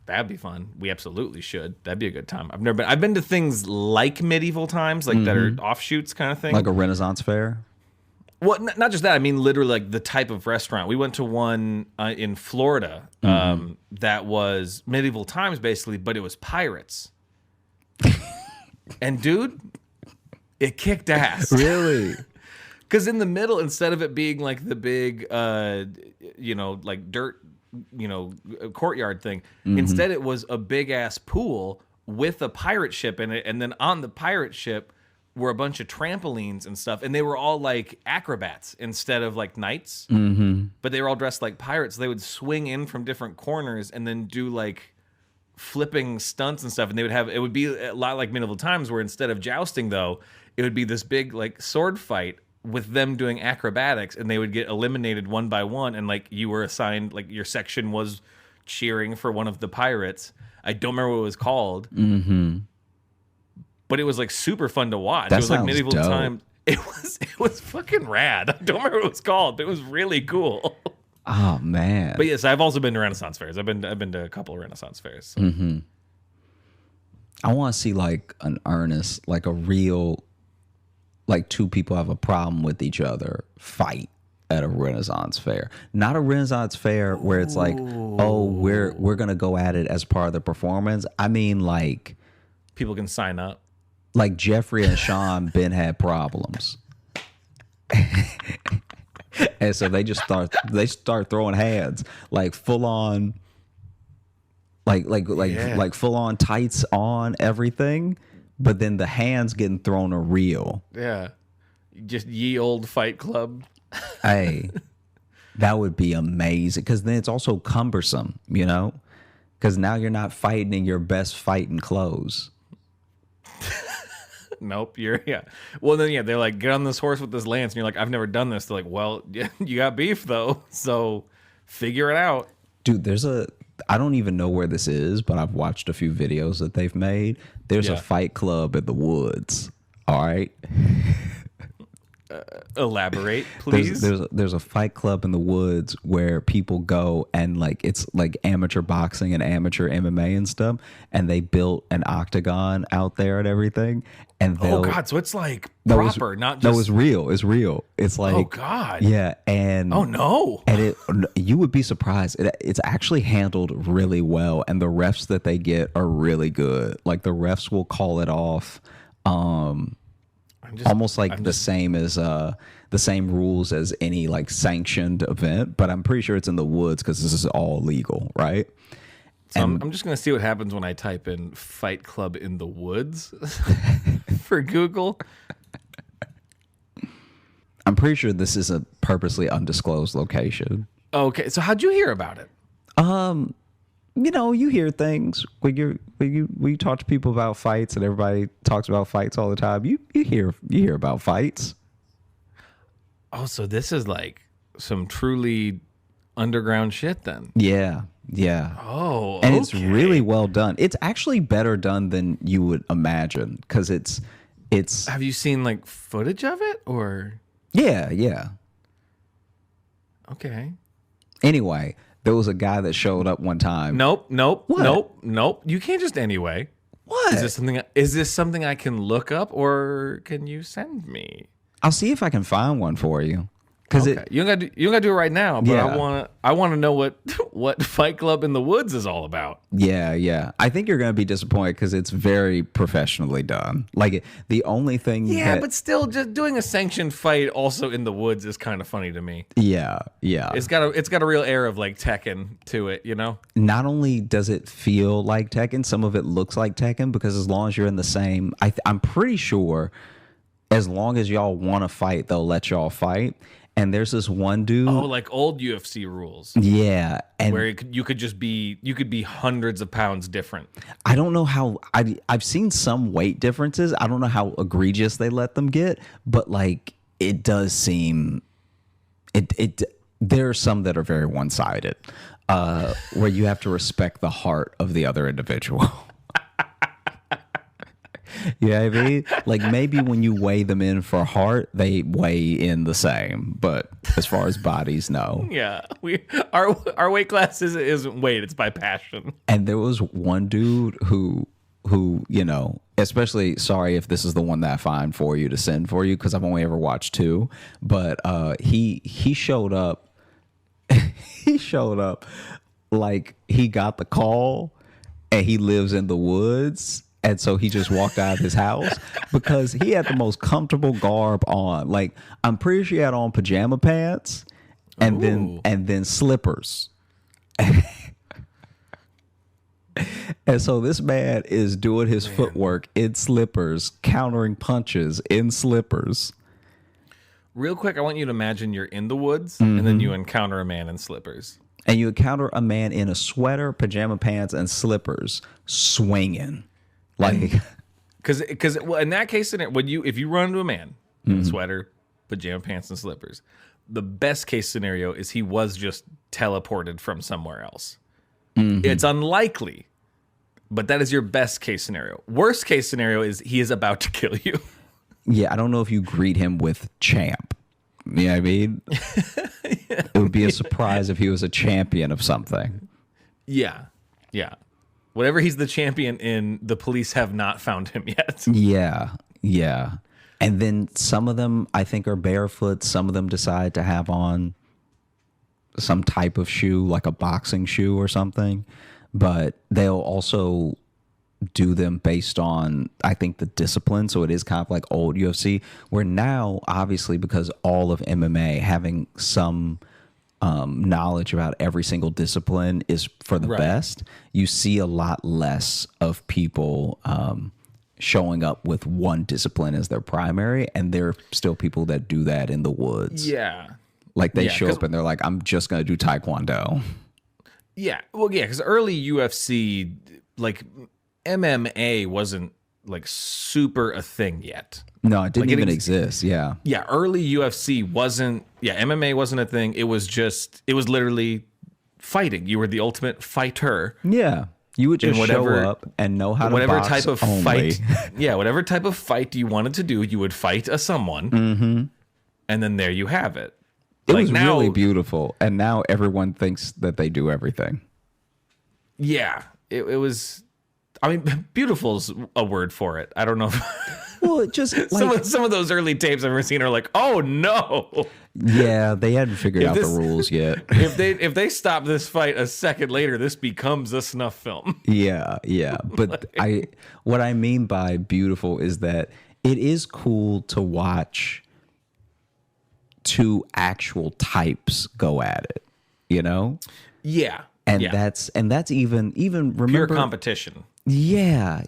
That'd be fun. We absolutely should. That'd be a good time. I've been to things like Medieval Times, like that are offshoots kind of thing. Like a Renaissance fair? Well, not just that. I mean, literally, like the type of restaurant. We went to one in Florida that was Medieval Times, basically, but it was pirates. And, dude, it kicked ass. Really? Because in the middle, instead of it being like the big, like dirt, courtyard thing, instead it was a big-ass pool with a pirate ship in it, and then on the pirate ship were a bunch of trampolines and stuff, and they were all like acrobats instead of like knights, but they were all dressed like pirates. They would swing in from different corners and then do like flipping stunts and stuff, and it would be a lot like Medieval Times, where instead of jousting, though, it would be this big like sword fight with them doing acrobatics, and they would get eliminated one by one, and like you were assigned, like your section was cheering for one of the pirates. I don't remember what it was called. But it was like super fun to watch. That it was like sounds Medieval dope. Time. It was fucking rad. I don't remember what it was called, but it was really cool. Oh man. But yes, I've also been to Renaissance fairs. I've been to a couple of Renaissance fairs. So. I want to see like an earnest, like a real, like two people have a problem with each other fight at a Renaissance fair. Not a Renaissance fair where it's like, oh, we're gonna go at it as part of the performance. I mean, like people can sign up. Like Jeffrey and Sean been had problems. And so they start throwing hands, like full on, like full on tights on everything, but then the hands getting thrown are real. Yeah, just ye old Fight Club. Hey, that would be amazing, because then it's also cumbersome, because now you're not fighting in your best fighting clothes. Nope, Well, then they're like, get on this horse with this lance, and you're like, I've never done this. They're like, well, yeah, you got beef though, so figure it out. Dude, I don't even know where this is, but I've watched a few videos that they've made. There's a fight club in the woods. All right. Elaborate, please. There's a fight club in the woods where people go, and like it's like amateur boxing and amateur MMA and stuff, and they built an octagon out there and everything. And oh god, so it's like proper, not just. No, it's real. It's real. It's like, oh god, yeah, and oh no, and you would be surprised. It's actually handled really well, and the refs that they get are really good. Like the refs will call it off. Almost like the same as the same rules as any like sanctioned event, but I'm pretty sure it's in the woods because this is all legal, right? So I'm just gonna see what happens when I type in "Fight Club in the Woods" for Google. I'm pretty sure this is a purposely undisclosed location. Okay, so how'd you hear about it? You hear things when you talk to people about fights, and everybody talks about fights all the time. You hear about fights. Oh, so this is like some truly underground shit then. Yeah. Oh, and it's really well done. It's actually better done than you would imagine, because it's. Have you seen like footage of it or? Yeah. Okay. Anyway. There was a guy that showed up one time. Nope. What? Nope. You can't just anyway. What? Is this something I can look up, or can you send me? I'll see if I can find one for you. Okay. You don't gotta do it right now, but Yeah. I wanna know what Fight Club in the Woods is all about. Yeah. I think you're gonna be disappointed because it's very professionally done. Like the only thing. Yeah, but still, just doing a sanctioned fight also in the woods is kind of funny to me. Yeah. It's got a real air of like Tekken to it, Not only does it feel like Tekken, some of it looks like Tekken, because as long as you're in the same, I'm pretty sure, as long as y'all want to fight, they'll let y'all fight. And there's this one dude. Oh, like old UFC rules. Yeah, and where you could be hundreds of pounds different. I don't know how. I've seen some weight differences. I don't know how egregious they let them get, but like it does seem. There are some that are very one-sided, where you have to respect the heart of the other individual. You know what I mean? Like maybe when you weigh them in for heart, they weigh in the same. But as far as bodies, no. Yeah, our weight class isn't weight; it's by passion. And there was one dude who especially, sorry if this is the one that I find for you to send for you because I've only ever watched 2, but he showed up. He showed up like he got the call, and he lives in the woods. And so he just walked out of his house because he had the most comfortable garb on. Like, I'm pretty sure he had on pajama pants and then slippers. And so this man is doing his footwork in slippers, countering punches in slippers. Real quick, I want you to imagine you're in the woods and then you encounter a man in slippers. And you encounter a man in a sweater, pajama pants, and slippers swinging. Like, because in that case, if you run into a man in a sweater, pajama pants, and slippers, the best case scenario is he was just teleported from somewhere else. It's unlikely, but that is your best case scenario. Worst case scenario is he is about to kill you. Yeah, I don't know if you greet him with champ. You know what I mean? It would be a surprise if he was a champion of something. Yeah. Whatever he's the champion in, the police have not found him yet. Yeah. And then some of them, I think, are barefoot. Some of them decide to have on some type of shoe, like a boxing shoe or something. But they'll also do them based on, I think, the discipline. So it is kind of like old UFC, where now, obviously, because all of MMA having some knowledge about every single discipline is for the best, you see a lot less of people showing up with one discipline as their primary, and there are still people that do that in the woods. Yeah. Like they show up and they're like, I'm just going to do Taekwondo. Yeah. Well, yeah, because early UFC, like MMA wasn't like super a thing yet. No, it didn't even exist. Yeah. Yeah. Early UFC wasn't, MMA wasn't a thing. It was literally fighting. You were the ultimate fighter. Yeah. You would just show up and know how to whatever box type of only. fight. Yeah. Whatever type of fight you wanted to do, you would fight someone. Mm-hmm. And then there you have it. It was really beautiful. And now everyone thinks that they do everything. Yeah. It was, I mean, beautiful's a word for it. I don't know. Well, it just like some of those early tapes I've ever seen are like, oh no. Yeah, they hadn't figured out the rules yet. If they stop this fight a second later, this becomes a snuff film. Yeah. But what I mean by beautiful is that it is cool to watch two actual types go at it, you know? Yeah. And that's even remember pure competition. Yeah.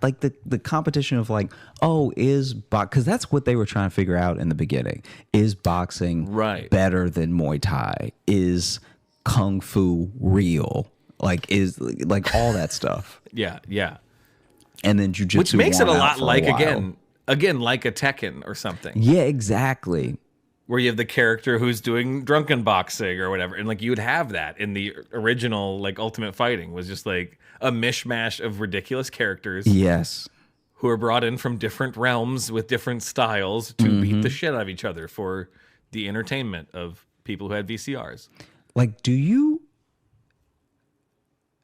Like the competition of like, because that's what they were trying to figure out in the beginning. Is boxing better than Muay Thai? Is Kung Fu real? Like, is like all that stuff. Yeah. And then Jiu-Jitsu, which makes it a lot like again like a Tekken or something. Yeah, exactly. Where you have the character who's doing drunken boxing or whatever. And like you would have that in the original like Ultimate Fighting was just like a mishmash of ridiculous characters. Yes. Who are brought in from different realms with different styles to beat the shit out of each other for the entertainment of people who had VCRs. Like, did you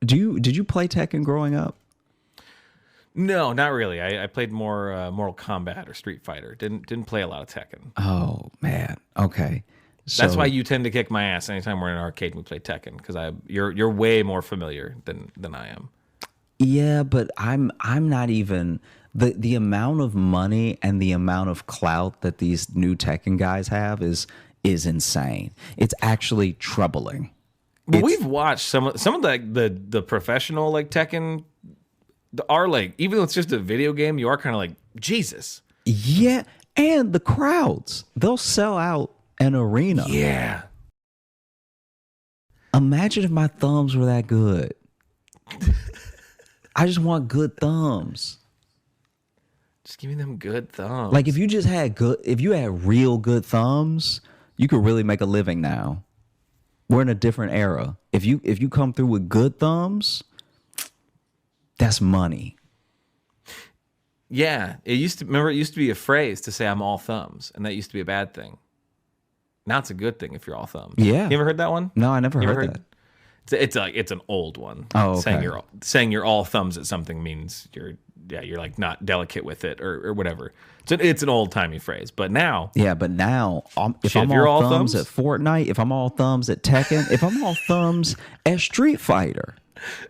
play Tekken growing up? No, not really. I played more Mortal Kombat or Street Fighter. Didn't play a lot of Tekken. Oh man. Okay. So, that's why you tend to kick my ass anytime we're in an arcade and we play Tekken, because you're way more familiar than I am. Yeah, but I'm not even the amount of money and the amount of clout that these new Tekken guys have is insane. It's actually troubling. But we've watched some of the professional like Tekken are like, even though it's just a video game, you are kind of like, Jesus. Yeah, and the crowds, they'll sell out an arena. Yeah. Imagine if my thumbs were that good. I just want good thumbs. Just give me them good thumbs. Like if you had real good thumbs, you could really make a living now. We're in a different era. If you come through with good thumbs, that's money. Yeah, it used to be a phrase to say I'm all thumbs, and that used to be a bad thing. Now it's a good thing if you're all thumbs. Yeah. You ever heard that one? No, I never heard that. It's an old one. Oh, okay. Saying you're all thumbs at something means you're like not delicate with it or whatever. So it's an old timey phrase. But now, if I'm all thumbs at Fortnite, if I'm all thumbs at Tekken, if I'm all thumbs at Street Fighter,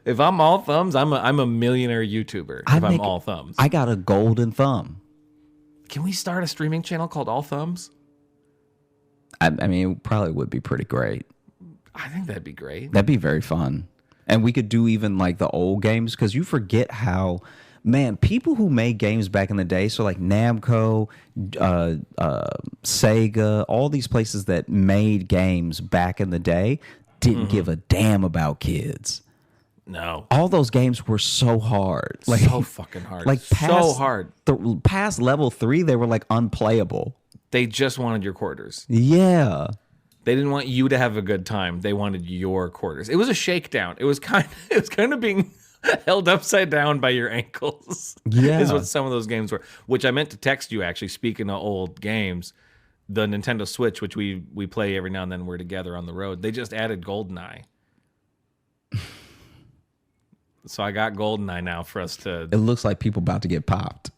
if I'm all thumbs, I'm a millionaire YouTuber. I'm all thumbs, I got a golden thumb. Can we start a streaming channel called All Thumbs? I mean, it probably would be pretty great. I think that'd be great. That'd be very fun. And we could do even like the old games, because you forget how, man, people who made games back in the day, so like Namco, Sega, all these places that made games back in the day didn't give a damn about kids. No. All those games were so hard. Like, so fucking hard. Like so hard. Past level 3, they were like unplayable. They just wanted your quarters. Yeah. They didn't want you to have a good time. They wanted your quarters. It was a shakedown. It was kind of being held upside down by your ankles. Yeah. Is what some of those games were. Which I meant to text you, actually, speaking of old games. The Nintendo Switch, which we play every now and then, we're together on the road. They just added GoldenEye. So I got GoldenEye now for us to... It looks like people about to get popped.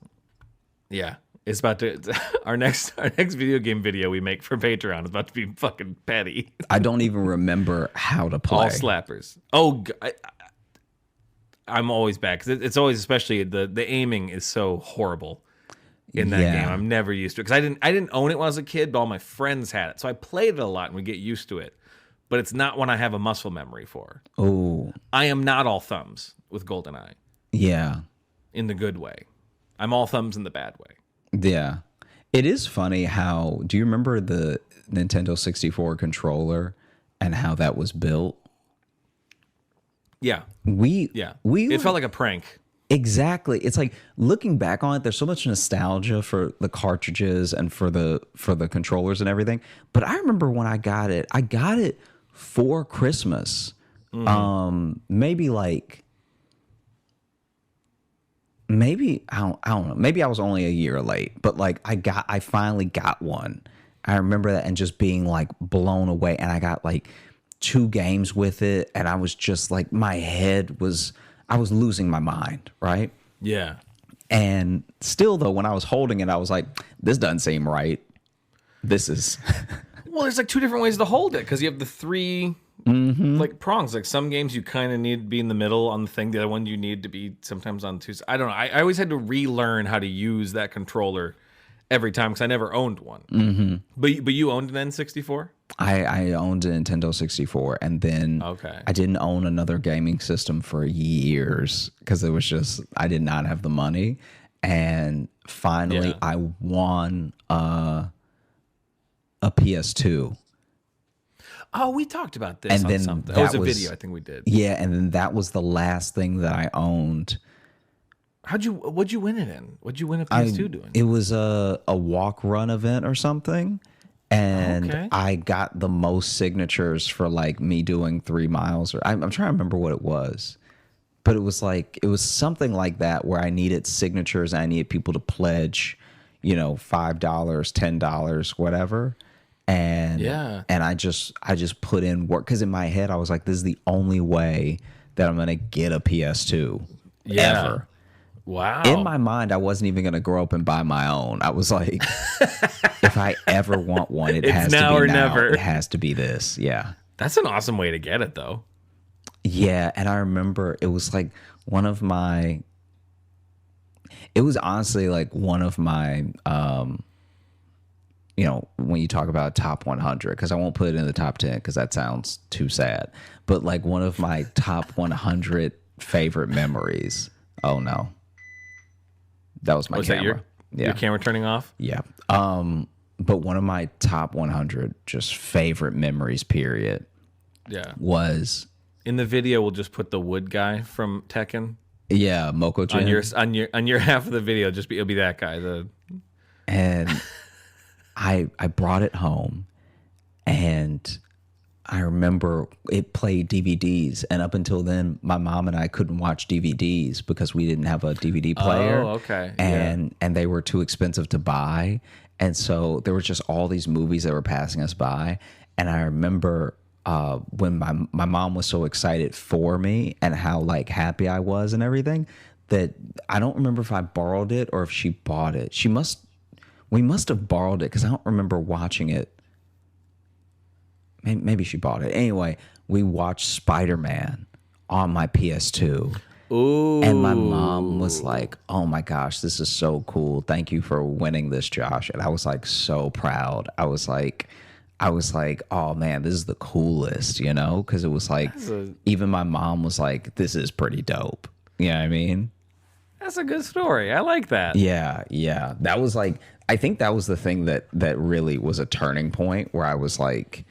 Yeah. It's about to... Our next video game video we make for Patreon is about to be fucking petty. I don't even remember how to play. All slappers. Oh, I'm always bad, because it's always, especially, the aiming is so horrible in that game. I'm never used to it. Because I didn't own it when I was a kid, but all my friends had it. So I played it a lot and we get used to it. But it's not one I have a muscle memory for. Oh. I am not all thumbs with GoldenEye. Yeah. In the good way. I'm all thumbs in the bad way. Yeah. It is funny how... Do you remember the Nintendo 64 controller and how that was built? Yeah. It felt like a prank. Exactly. It's like, looking back on it, there's so much nostalgia for the cartridges and for the controllers and everything. But I remember when I got it for Christmas. Maybe I don't know. Maybe I was only a year late, but like I finally got one. I remember that and just being like blown away. And I got like 2 games with it, and I was just like, I was losing my mind, right? Yeah. And still, though, when I was holding it, I was like, this doesn't seem right. This is... Well, there's like 2 different ways to hold it, because you have the 3 like prongs. Like some games you kind of need to be in the middle on the thing. The other one you need to be sometimes on 2. I don't know. I always had to relearn how to use that controller every time, because I never owned one. But you owned an N64? I owned a Nintendo 64, and then I didn't own another gaming system for years because it was just, I did not have the money. And finally, I won a PS2. Oh, we talked about this on something. It was a video I think we did. Yeah, and then that was the last thing that I owned. What'd you win it in? What'd you win a PS2 doing? It was a walk run event or something. And I got the most signatures for like me doing 3 miles, or I'm trying to remember what it was, but it was something like that, where I needed signatures and I needed people to pledge, $5, $10, whatever. And and I just put in work, because in my head I was like, this is the only way that I'm gonna get a PS2 ever. Wow. In my mind, I wasn't even going to grow up and buy my own. I was like, if I ever want one, it has to be now or never. It has to be this. Yeah. That's an awesome way to get it, though. Yeah. And I remember it was like honestly like one of my, when you talk about top 100, because I won't put it in the top 10 because that sounds too sad, but like one of my top 100 favorite memories. Oh, no. That was my camera. Your camera turning off? Yeah. But one of my top 100 just favorite memories, period. Yeah. Was in the video. We'll just put the wood guy from Tekken. Yeah, Moko-chan. On your half of the video, it'll be that guy. And I brought it home, and I remember it played DVDs, and up until then, my mom and I couldn't watch DVDs because we didn't have a DVD player. Oh, okay. And they were too expensive to buy. And so there were just all these movies that were passing us by. And I remember when my mom was so excited for me and how like happy I was and everything, that I don't remember if I borrowed it or if she bought it. We must have borrowed it because I don't remember watching it. Maybe she bought it. Anyway, we watched Spider-Man on my PS2. Ooh. And my mom was like, "Oh my gosh, this is so cool. Thank you for winning this, Josh." And I was like so proud. I was like, "Oh man, this is the coolest," you know? Because it was like, even my mom was like, "This is pretty dope." You know what I mean? That's a good story. I like that. Yeah. That was like, I think that was the thing that really was a turning point where I was like,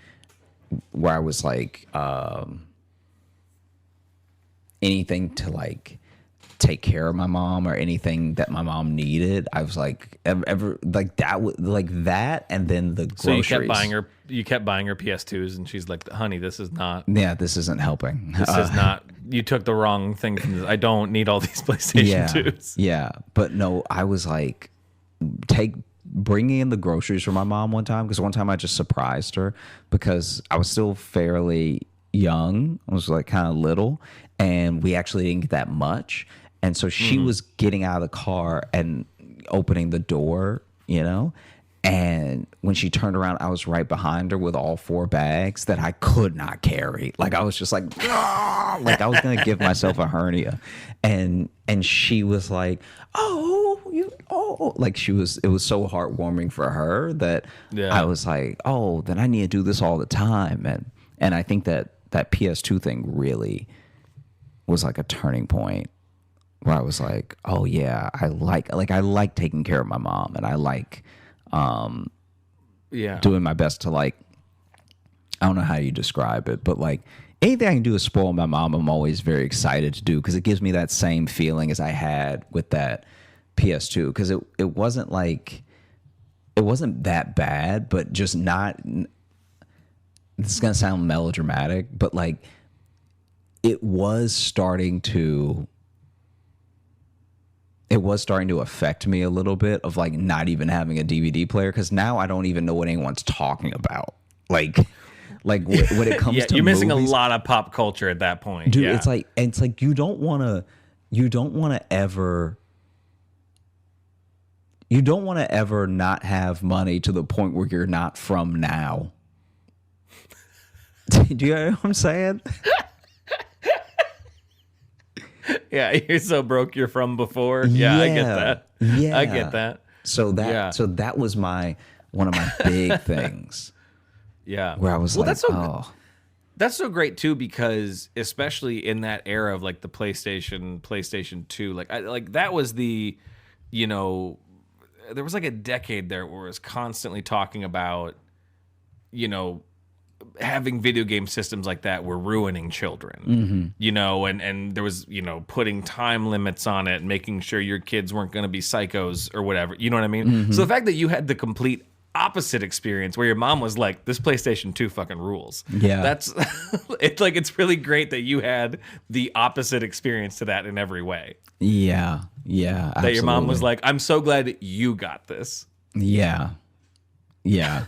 anything to like take care of my mom or anything that my mom needed. I was like, ever like that was like that, and then the groceries. So you kept buying her PS2s, and she's like, "Honey, this is not. Yeah, this isn't helping. This is not. You took the wrong thing from this. I don't need all these PlayStation 2s." Yeah, but no, I was like, bringing in the groceries for my mom one time, because one time I just surprised her because I was still fairly young. I was like kind of little, and we actually didn't get that much. And so she was getting out of the car and opening the door, you know? And when she turned around, I was right behind her with all 4 bags that I could not carry. Like I was just like, "Ah!" Like I was going to give myself a hernia. And she was like, like it was so heartwarming for her that I was like, "Oh, then I need to do this all the time." And I think that PS2 thing really was like a turning point where I was like, "Oh yeah, I like taking care of my mom, and I like doing my best to like, I don't know how you describe it, but like anything I can do to spoil my mom, I'm always very excited to do because it gives me that same feeling as I had with that PS2, because it wasn't that bad, but just not. This is gonna sound melodramatic, but like it was starting to affect me a little bit of like not even having a DVD player, because now I don't even know what anyone's talking about. Like when it comes to you're missing movies, a lot of pop culture at that point, dude. It's like you don't want to ever not have money to the point where you're not from now. Do you know what I'm saying? Yeah, you're so broke you're from before. Yeah, I get that. Yeah. I get that. So that was one of my big things. Yeah. Where I was that's so great too, because especially in that era of like the PlayStation 2, like that was the, you know, there was like a decade there where it was constantly talking about, you know, having video game systems like that were ruining children, you know, and there was, you know, putting time limits on it, making sure your kids weren't going to be psychos or whatever. You know what I mean? So the fact that you had the complete opposite experience where your mom was like, "This PlayStation 2 fucking rules." Yeah. That's it's like, it's really great that you had the opposite experience to that in every way. Yeah. Yeah. Absolutely. That your mom was like, "I'm so glad you got this." Yeah. Yeah.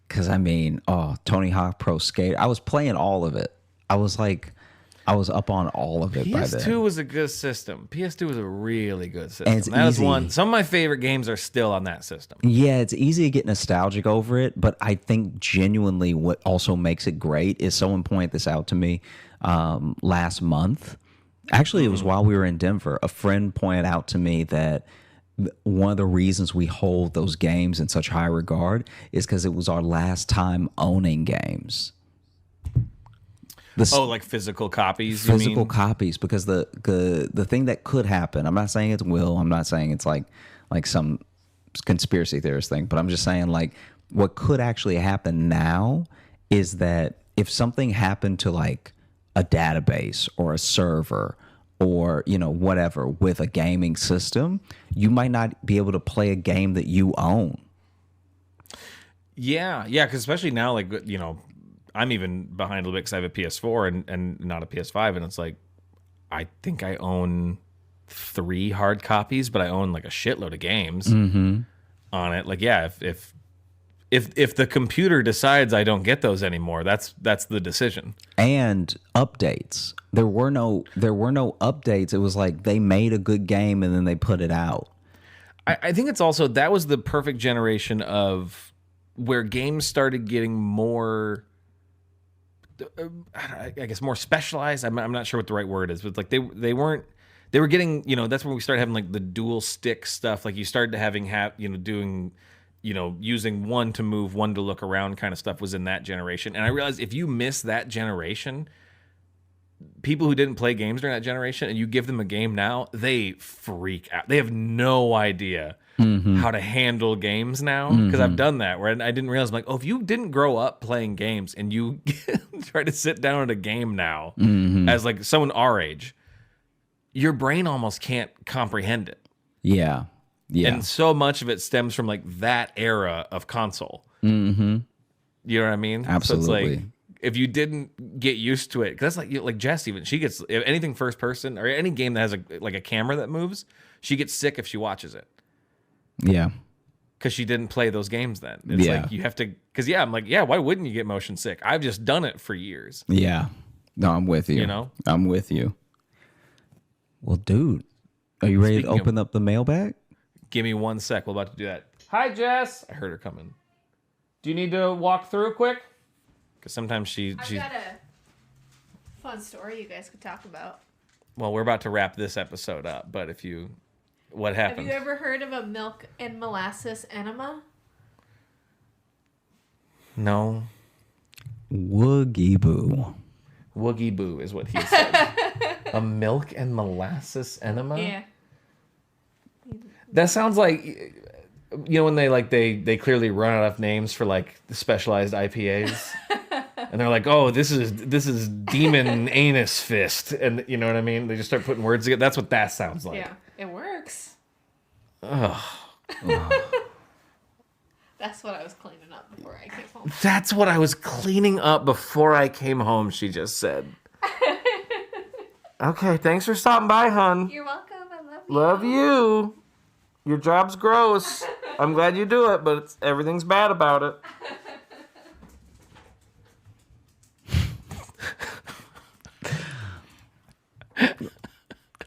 Because I mean, Tony Hawk Pro Skater, I was playing all of it. I was up on all of it by then. PS2 was a good system. PS2 was a really good system. And it's that easy. Was one. Some of my favorite games are still on that system. Yeah, it's easy to get nostalgic over it, but I think genuinely what also makes it great is someone pointed this out to me last month. Actually, it was while we were in Denver. A friend pointed out to me that one of the reasons we hold those games in such high regard is because it was our last time owning games. Like physical copies? Physical copies, because the thing that could happen, I'm not saying it's will, I'm not saying it's like some conspiracy theorist thing, but I'm just saying like what could actually happen now is that if something happened to like a database or a server or, you know, whatever with a gaming system, you might not be able to play a game that you own. Yeah, because especially now, like, you know, I'm even behind a little bit because I have a PS4 and not a PS5, and it's like, I think I own 3 hard copies, but I own like a shitload of games. on it. Like, yeah, if the computer decides I don't get those anymore, that's the decision. And updates. There were no updates. It was like they made a good game and then they put it out. I think it's also that was the perfect generation of where games started getting more, I guess, more specialized. I'm not sure what the right word is, but like they were getting, that's when we started having like the dual stick stuff. Like you started having doing, using one to move, one to look around kind of stuff was in that generation. And I realized if you miss that generation, people who didn't play games during that generation, and you give them a game now, they freak out. They have no idea how to handle games now, because I've done that where I didn't realize, I'm like, if you didn't grow up playing games and you try to sit down at a game now as like someone our age, your brain almost can't comprehend it. Yeah. And so much of it stems from like that era of console. You know what I mean? Absolutely. So it's like, if you didn't get used to it, because that's like Jess, even she gets, if anything first person or any game that has a camera that moves, she gets sick if she watches it. Yeah. Because she didn't play those games then. It's like you have to, because I'm like, why wouldn't you get motion sick? I've just done it for years. Yeah. No, I'm with you. I'm with you. Well, dude, are you ready to open up the mailbag? Give me 1 sec. We're about to do that. Hi, Jess. I heard her coming. Do you need to walk through quick? Because sometimes she's... I've got a fun story you guys could talk about. Well, we're about to wrap this episode up, but what happened? Have you ever heard of a milk and molasses enema? No. Woogie boo. Woogie boo is what he said. A milk and molasses enema? Yeah. That sounds like... when they clearly run out of names for like the specialized IPAs, and they're like, oh, this is demon anus fist, and you know what I mean? They just start putting words together. That's what that sounds like. Yeah, it works. Ugh. That's what I was cleaning up before I came home. That's what I was cleaning up before I came home. She just said. Okay, thanks for stopping by, hon. You're welcome. I love you. Love you. Your job's gross. I'm glad you do it, but everything's bad about it.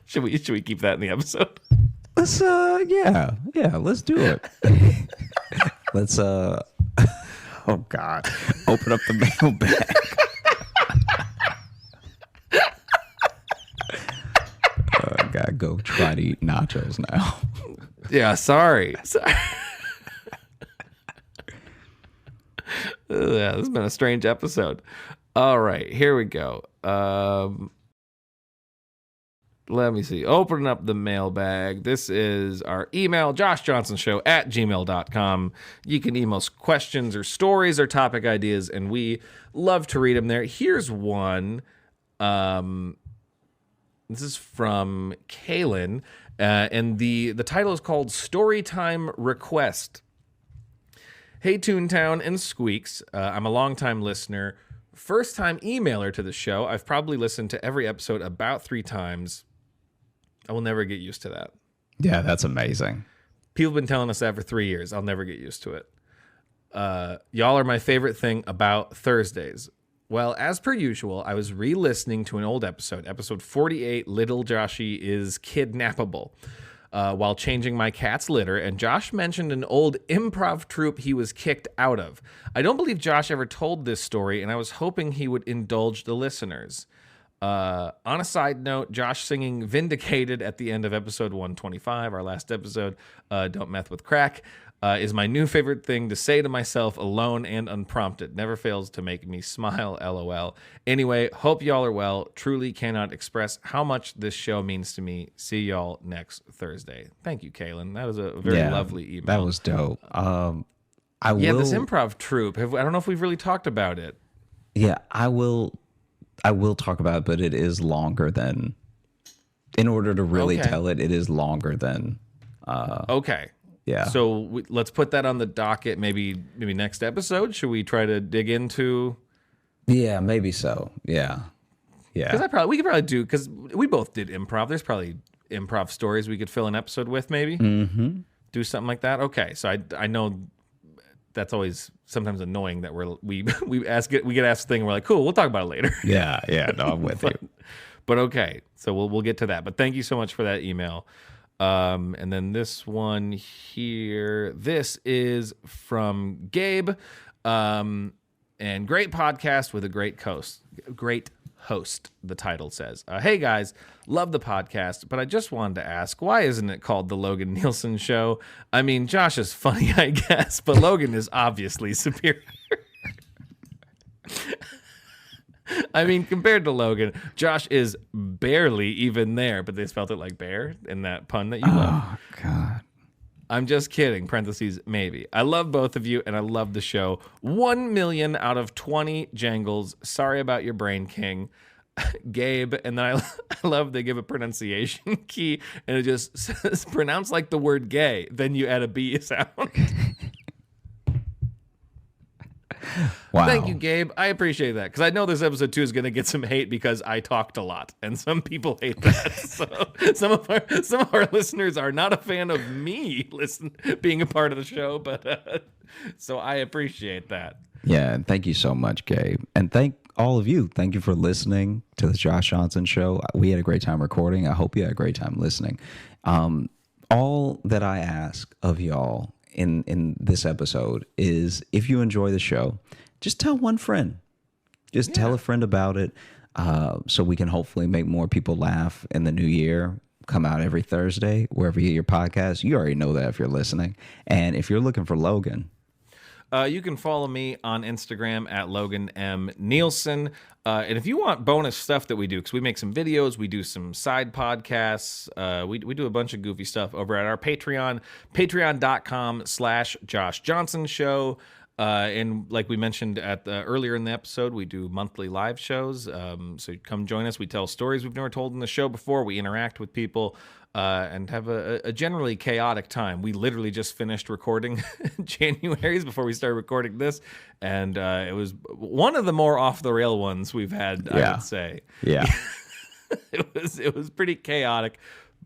Should we keep that in the episode? Let's let's do it. Let's oh God, open up the mailbag. I gotta go try to eat nachos now. Yeah, sorry. Yeah, this has been a strange episode. All right, here we go. Let me see. Opening up the mailbag. This is our email, joshjohnsonshow@gmail.com. You can email us questions or stories or topic ideas, and we love to read them there. Here's one. This is from Kaylin. And the title is called Storytime Request. Hey, Toontown and Squeaks. I'm a longtime listener, first-time emailer to the show. I've probably listened to every episode about 3 times. I will never get used to that. Yeah, that's amazing. People have been telling us that for 3 years. I'll never get used to it. Y'all are my favorite thing about Thursdays. Well, as per usual, I was re-listening to an old episode 48, Little Joshy is Kidnappable, while changing my cat's litter, and Josh mentioned an old improv troupe he was kicked out of. I don't believe Josh ever told this story, and I was hoping he would indulge the listeners. On a side note, Josh singing Vindicated at the end of episode 125, our last episode, Don't Meth with Crack, is my new favorite thing to say to myself alone and unprompted. Never fails to make me smile, LOL. Anyway, hope y'all are well. Truly cannot express how much this show means to me. See y'all next Thursday. Thank you, Kaylin. That was a very lovely email. That was dope. This improv troupe. I don't know if we've really talked about it. Yeah, I will talk about it, but it is longer than, in order to really tell it, it is longer than. Okay. Yeah. So let's put that on the docket. Maybe next episode. Should we try to dig into? Yeah, maybe so. Yeah. Because we could probably do, because we both did improv. There's probably improv stories we could fill an episode with. Maybe. Mm-hmm. do something like that? Okay, so I know that's always sometimes annoying that we get asked a thing and we're like, cool, we'll talk about it later. Yeah, no, I'm with you. But okay, so we'll get to that. But thank you so much for that email. And then this one here, this is from Gabe. And great podcast with a great host. The title says, hey guys, love the podcast, but I just wanted to ask, why isn't it called the Logan Nielsen Show? I mean, Josh is funny, I guess, but Logan is obviously superior. I mean, compared to Logan, Josh is barely even there, but they spelled it like bear in that pun that you love. Oh, God. I'm just kidding, parentheses, maybe. I love both of you, and I love the show. 1 million out of 20 jangles. Sorry about your brain, King. Gabe, and then I love they give a pronunciation key, and it just says, pronounce like the word gay. Then you add a B sound. Wow. Thank you, Gabe. I appreciate that, because I know this episode 2 is going to get some hate because I talked a lot, and some people hate that. So some of our listeners are not a fan of me being a part of the show, but so I appreciate that. Yeah, and thank you so much, Gabe, and thank all of you. Thank you for listening to the Josh Johnson Show. We had a great time recording. I hope you had a great time listening. All that I ask of y'all in this episode is, if you enjoy the show, just tell one friend. Just tell a friend about it, so we can hopefully make more people laugh in the new year. Come out every Thursday, wherever you get your podcast. You already know that if you're listening. And if you're looking for Logan, you can follow me on Instagram at Logan M. Nielsen. And if you want bonus stuff that we do, because we make some videos, we do some side podcasts, we do a bunch of goofy stuff over at our Patreon, patreon.com/Josh Johnson Show. And like we mentioned earlier in the episode, we do monthly live shows. So come join us. We tell stories we've never told in the show before. We interact with people and have a generally chaotic time. We literally just finished recording January's before we started recording this. And it was one of the more off the rail ones we've had, I would say. Yeah. It was pretty chaotic,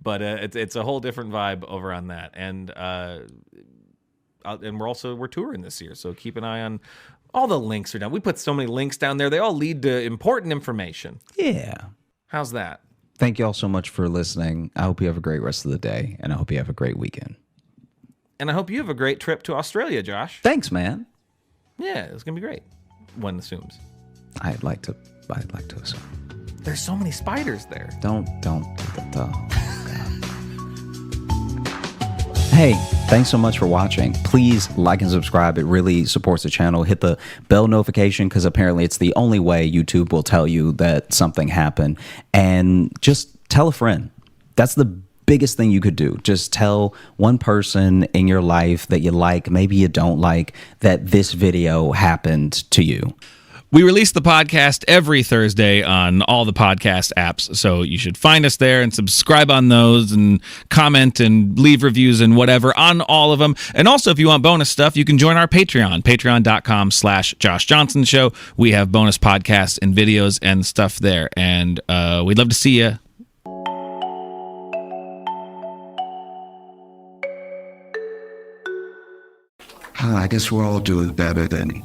but it's a whole different vibe over on that. And we're touring this year, so keep an eye on all the links are down. We put so many links down there. They all lead to important information. Yeah. How's that? Thank you all so much for listening. I hope you have a great rest of the day, and I hope you have a great weekend. And I hope you have a great trip to Australia, Josh. Thanks, man. Yeah, it's gonna be great. One assumes. I'd like to assume. There's so many spiders there. Don't. Hey, thanks so much for watching. Please like and subscribe. It really supports the channel. Hit the bell notification, because apparently it's the only way YouTube will tell you that something happened. And just tell a friend. That's the biggest thing you could do. Just tell one person in your life that you like, maybe you don't like, that this video happened to you. We release the podcast every Thursday on all the podcast apps, so you should find us there and subscribe on those and comment and leave reviews and whatever on all of them. And also, if you want bonus stuff, you can join our Patreon, patreon.com/Josh Johnson Show. We have bonus podcasts and videos and stuff there, and we'd love to see you. I guess we're all doing better than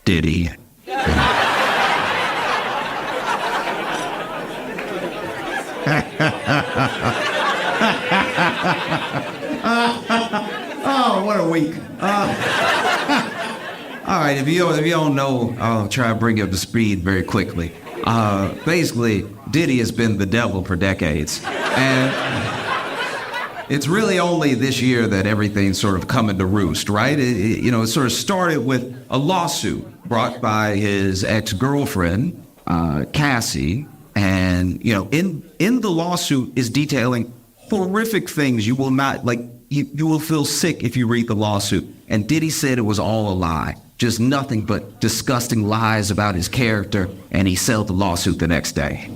Diddy. Oh, what a week. All right, if you don't know, I'll try to bring you up to speed very quickly. Basically, Diddy has been the devil for decades. And it's really only this year that everything's sort of coming to roost, right? It sort of started with a lawsuit brought by his ex-girlfriend, Cassie. And, in the lawsuit is detailing horrific things you will not, you will feel sick if you read the lawsuit. And Diddy said it was all a lie. Just nothing but disgusting lies about his character, and he settled the lawsuit the next day.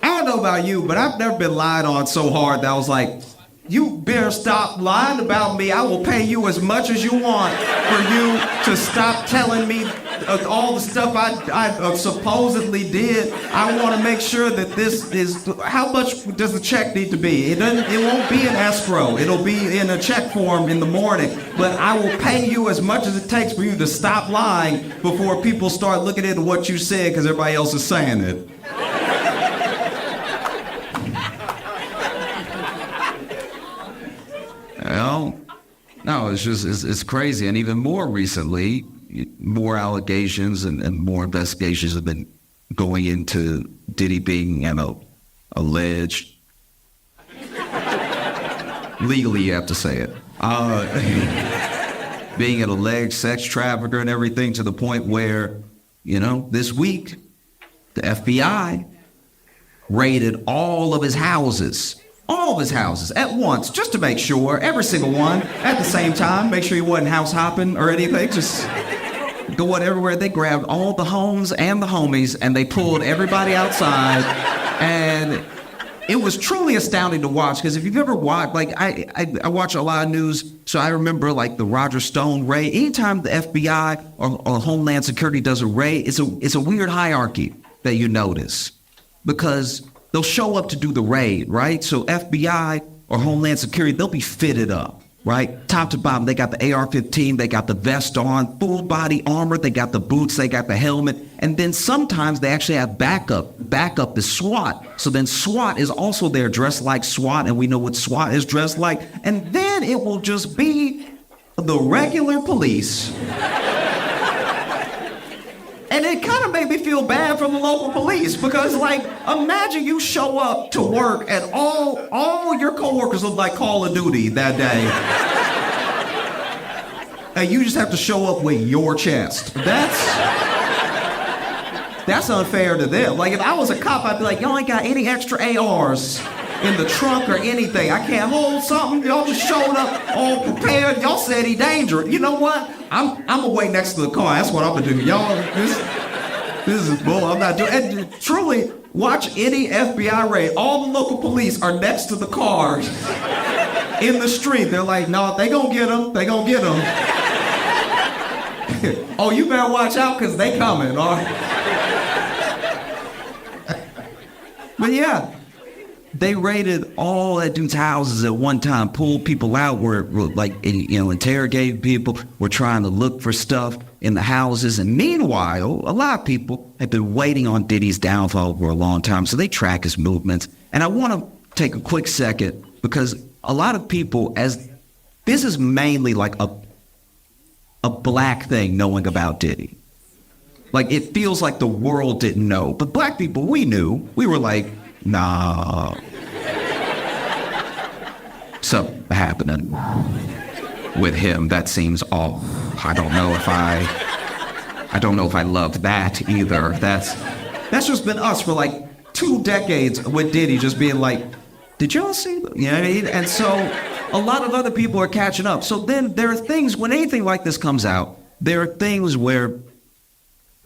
I don't know about you, but I've never been lied on so hard that I was like, You better stop lying about me. I will pay you as much as you want for you to stop telling me all the stuff I supposedly did. I want to make sure that this is, how much does the check need to be? It won't be in escrow. It'll be in a check form in the morning. But I will pay you as much as it takes for you to stop lying before people start looking into what you said because everybody else is saying it. Well, no, it's crazy. And even more recently, more allegations and more investigations have been going into Diddy being alleged. Legally, you have to say it. Being an alleged sex trafficker and everything, to the point where, this week, the FBI raided all of his houses at once, just to make sure, every single one at the same time, make sure he wasn't house hopping or anything, just going everywhere. They grabbed all the homes and the homies and they pulled everybody outside, and it was truly astounding to watch, because if you've ever watched, I watch a lot of news, so I remember the Roger Stone raid. Anytime the FBI or Homeland Security does a raid, it's a weird hierarchy that you notice, because they'll show up to do the raid, right? So FBI or Homeland Security, they'll be fitted up, right? Top to bottom, they got the AR-15, they got the vest on, full body armor, they got the boots, they got the helmet, and then sometimes they actually have backup. Backup is SWAT. So then SWAT is also there dressed like SWAT, and we know what SWAT is dressed like. And then it will just be the regular police. And it kind of made me feel bad for the local police, because imagine you show up to work and all your coworkers look like Call of Duty that day. And you just have to show up with your chest. That's unfair to them. If I was a cop, I'd be like, y'all ain't got any extra ARs in the trunk or anything. I can't hold something. Y'all just showed up all prepared. Y'all said he dangerous. You know what? I'm gonna wait next to the car. That's what I'm gonna do. Y'all, this is bull. I'm not doing. And truly, watch any FBI raid. All the local police are next to the cars in the street. They're like, no, they gonna get him. They gonna get him. Oh, you better watch out, because they coming. All right. But yeah. They raided all that dude's houses at one time, pulled people out, were interrogating people, were trying to look for stuff in the houses. And meanwhile, a lot of people have been waiting on Diddy's downfall for a long time, so they track his movements. And I want to take a quick second, because a lot of people, as this is mainly a black thing, knowing about Diddy. It feels like the world didn't know. But black people, we knew. We were like, nah. Something happening with him that seems off. I don't know if I love that either. That's just been us for 2 decades with Diddy just being like, did y'all see that? You know what I mean? And so a lot of other people are catching up. So then there are things, when anything like this comes out, there are things where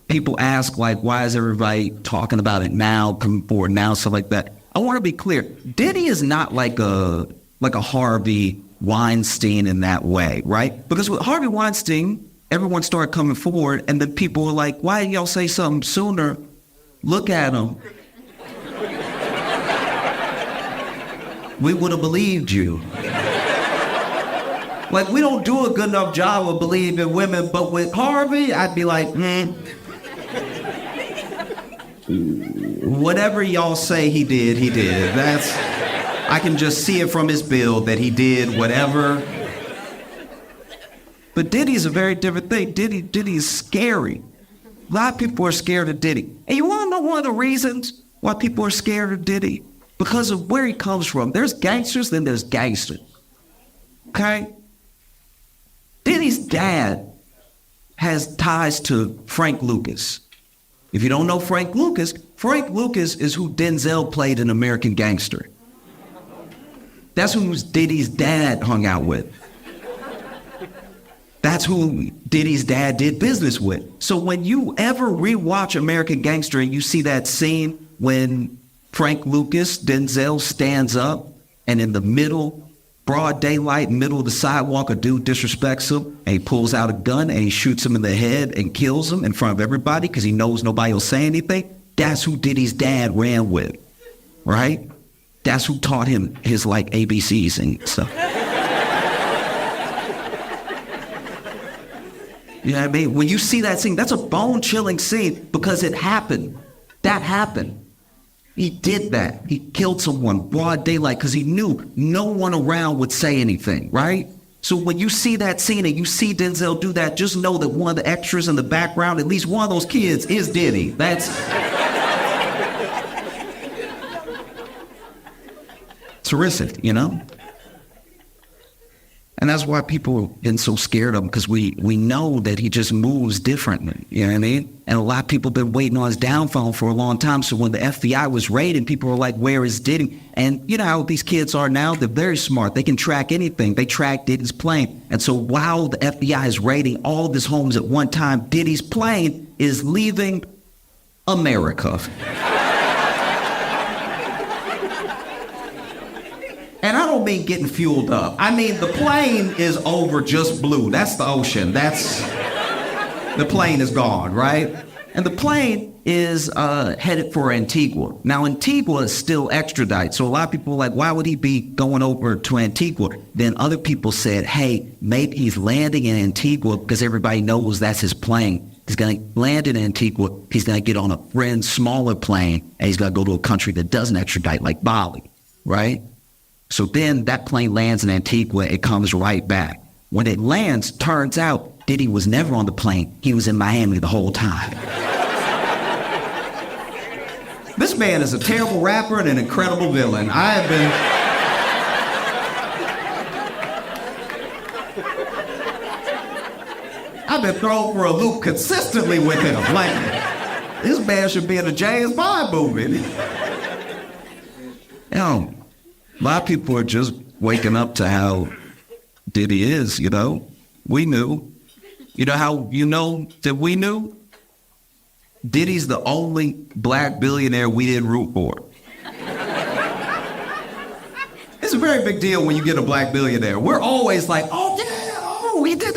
people ask, why is everybody talking about it now, coming forward now, stuff like that. I want to be clear. Diddy is not like a Harvey Weinstein in that way, right? Because with Harvey Weinstein, everyone started coming forward, and then people were like, why didn't y'all say something sooner? Look at him. We would have believed you. We don't do a good enough job of believing women, but with Harvey, I'd be like, whatever y'all say he did, he did. I can just see it from his build that he did whatever. But Diddy's a very different thing. Diddy is scary. A lot of people are scared of Diddy. And you want to know one of the reasons why people are scared of Diddy? Because of where he comes from. There's gangsters, then there's gangsters. Okay? Diddy's dad has ties to Frank Lucas. If you don't know Frank Lucas is who Denzel played in American Gangster. That's who Diddy's dad hung out with. That's who Diddy's dad did business with. So when you ever rewatch American Gangster and you see that scene when Frank Lucas, Denzel, stands up and in the middle broad daylight, middle of the sidewalk, a dude disrespects him, and he pulls out a gun and he shoots him in the head and kills him in front of everybody because he knows nobody will say anything. That's who Diddy's dad ran with, right? That's who taught him his, like, ABCs and stuff. You know what I mean? When you see that scene, that's a bone-chilling scene because it happened. That happened. He did that. He killed someone broad daylight because he knew no one around would say anything, right? So when you see that scene and you see Denzel do that, just know that one of the extras in the background, at least one of those kids, is Diddy. That's terrific, you know? And that's why people are getting so scared of him, because we know that he just moves differently, you know what I mean? And a lot of people have been waiting on his downfall for a long time. So when the FBI was raiding, people were like, where is Diddy? And you know how these kids are now? They're very smart. They can track anything. They track Diddy's plane. And so while the FBI is raiding all of his homes at one time, Diddy's plane is leaving America. And I don't mean getting fueled up. I mean, the plane is over just blue. That's the ocean. The plane is gone, right? And the plane is headed for Antigua. Now, Antigua is still extradited. So a lot of people are like, why would he be going over to Antigua? Then other people said, hey, maybe he's landing in Antigua because everybody knows that's his plane. He's going to land in Antigua. He's going to get on a friend's smaller plane, and he's going to go to a country that doesn't extradite, like Bali, right? So then that plane lands in Antigua, it comes right back. When it lands, turns out Diddy was never on the plane. He was in Miami the whole time. This man is a terrible rapper and an incredible villain. I've been thrown for a loop consistently with him. Like, this man should be in a James Bond movie. You know, a lot of people are just waking up to how Diddy is, you know? We knew. You know how you know that we knew? Diddy's the only black billionaire we didn't root for. It's a very big deal when you get a black billionaire. We're always like, oh, yeah, we did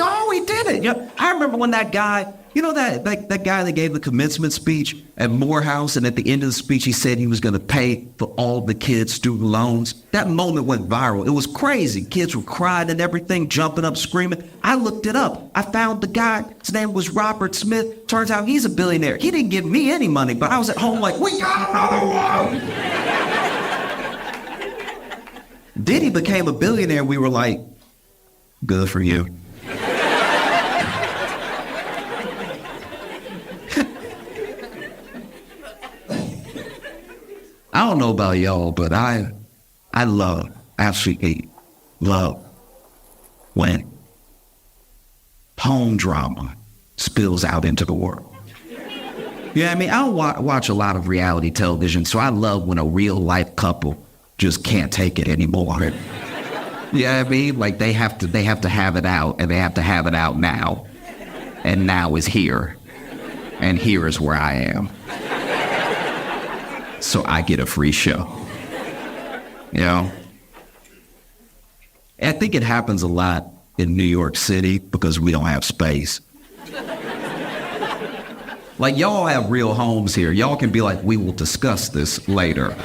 it. You know, I remember when that guy, you know that guy that gave the commencement speech at Morehouse, and at the end of the speech, he said he was going to pay for all the kids' student loans. That moment went viral. It was crazy. Kids were crying and everything, jumping up, screaming. I looked it up. I found the guy. His name was Robert Smith. Turns out he's a billionaire. He didn't give me any money, but I was at home like, we got another one. Diddy became a billionaire. We were like, good for you. I don't know about y'all, but I absolutely love when home drama spills out into the world. You know what I mean? I don't watch a lot of reality television, so I love when a real life couple just can't take it anymore. You know what I mean? Like they have to have it out, and they have to have it out now. And now is here. And here is where I am. So I get a free show. You know? I think it happens a lot in New York City because we don't have space. Like, y'all have real homes here. Y'all can be like, we will discuss this later.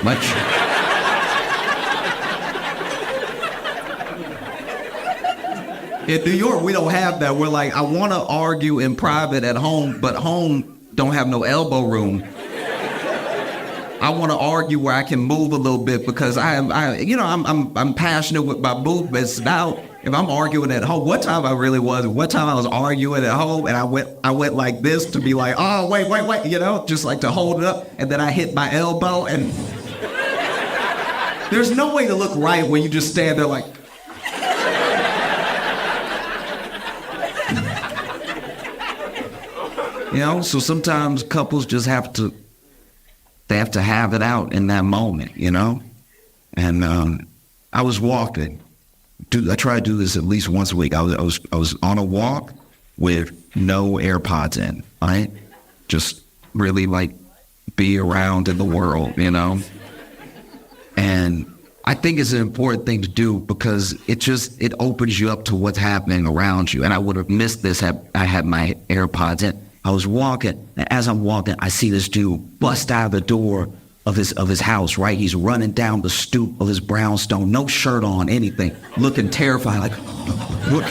In New York, we don't have that. We're like, I want to argue in private at home, but home don't have no elbow room. I want to argue where I can move a little bit because I'm passionate with my movements. Now, if I'm arguing at home, one time I was arguing at home and I went like this to be like, oh, wait, you know, just like to hold it up. And then I hit my elbow, and there's no way to look right when you just stand there like, you know, so sometimes couples just have to have it out in that moment, you know? And I was walking. I try to do this at least once a week. I was on a walk with no AirPods in, right? Just really like be around in the world, you know? And I think it's an important thing to do because it opens you up to what's happening around you. And I would have missed this had I had my AirPods in. I was walking, and as I'm walking, I see this dude bust out of the door of his house, right? He's running down the stoop of his brownstone, no shirt on, anything, looking terrified, like, look.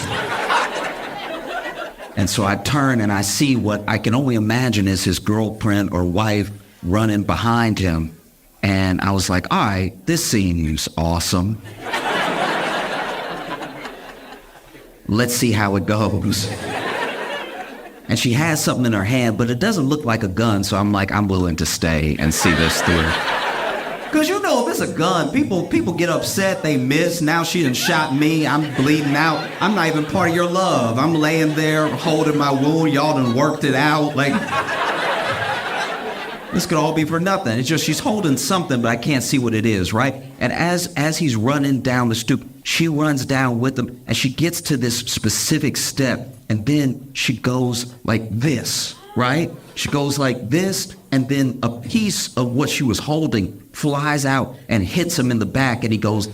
And so I turn and I see what I can only imagine is his girlfriend or wife running behind him. And I was like, all right, this seems awesome. Let's see how it goes. And she has something in her hand, but it doesn't look like a gun, so I'm like, I'm willing to stay and see this through. Because you know, if it's a gun, people get upset, they miss. Now she done shot me, I'm bleeding out. I'm not even part of your love. I'm laying there holding my wound, y'all done worked it out. Like, this could all be for nothing. It's just she's holding something, but I can't see what it is, right? And as he's running down the stoop, she runs down with him, and she gets to this specific step, and then she goes like this, right? She goes like this, and then a piece of what she was holding flies out and hits him in the back, and he goes,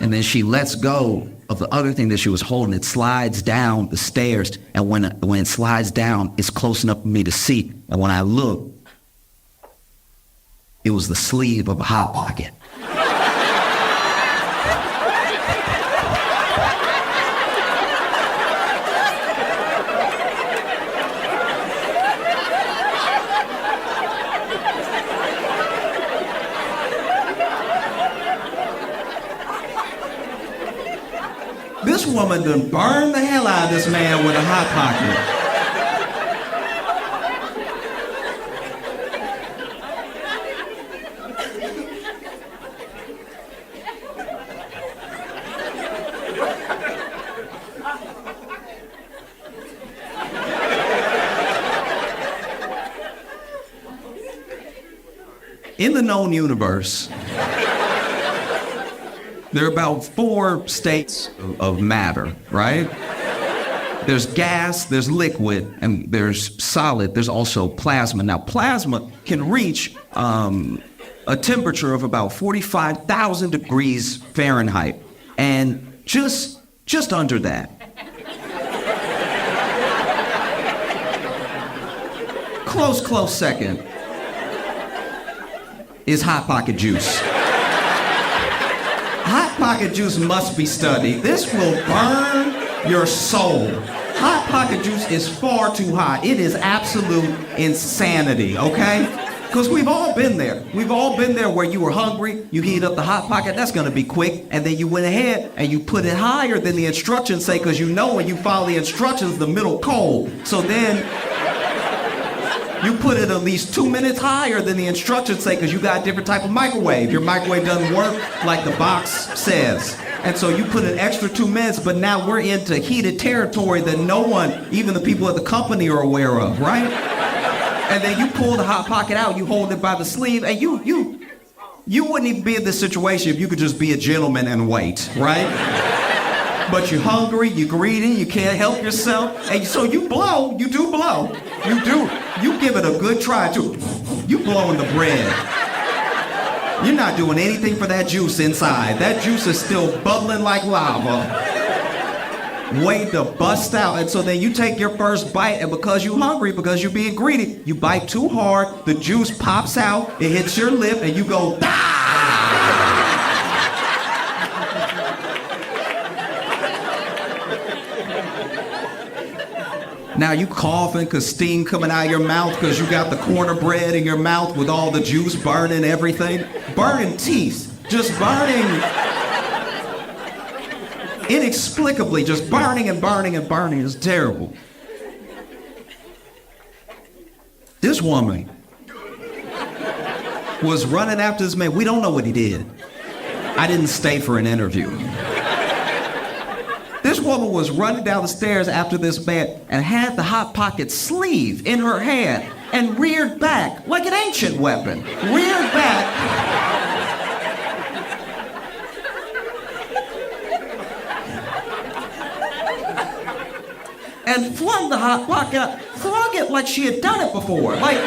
and then she lets go of the other thing that she was holding. It slides down the stairs, and when it slides down, it's close enough for me to see. And when I look, it was the sleeve of a Hot Pocket. This woman done burned the hell out of this man with a Hot Pocket. In the known universe, there are about 4 states of matter, right? There's gas, there's liquid, and there's solid. There's also plasma. Now, plasma can reach a temperature of about 45,000 degrees Fahrenheit, and just under that. Close second is Hot Pocket juice. Hot Pocket juice must be studied. This will burn your soul. Hot Pocket juice is far too hot. It is absolute insanity, okay? Because we've all been there. We've all been there where you were hungry, you heat up the Hot Pocket, that's gonna be quick, and then you went ahead and you put it higher than the instructions say, because you know when you follow the instructions, the middle cold. So then, you put it at least 2 minutes higher than the instructions say because you got a different type of microwave. Your microwave doesn't work like the box says. And so you put an extra 2 minutes, but now we're into heated territory that no one, even the people at the company, are aware of, right? And then you pull the Hot Pocket out, you hold it by the sleeve, and you wouldn't even be in this situation if you could just be a gentleman and wait, right? But you're hungry, you're greedy, you can't help yourself, and so you blow, you do blow. You do. You give it a good try, too. You blowing the bread. You're not doing anything for that juice inside. That juice is still bubbling like lava. Waiting to bust out. And so then you take your first bite, and because you're hungry, because you're being greedy, you bite too hard, the juice pops out, it hits your lip, and you go, ah! Now you coughing because steam coming out of your mouth because you got the cornbread in your mouth with all the juice burning everything. Burning teeth. Just burning. Inexplicably, just burning and burning and burning. It's terrible. This woman was running after this man. We don't know what he did. I didn't stay for an interview. This woman was running down the stairs after this man and had the Hot Pocket sleeve in her hand and reared back like an ancient weapon. Reared back. And flung the Hot Pocket out, flung it like she had done it before. Like,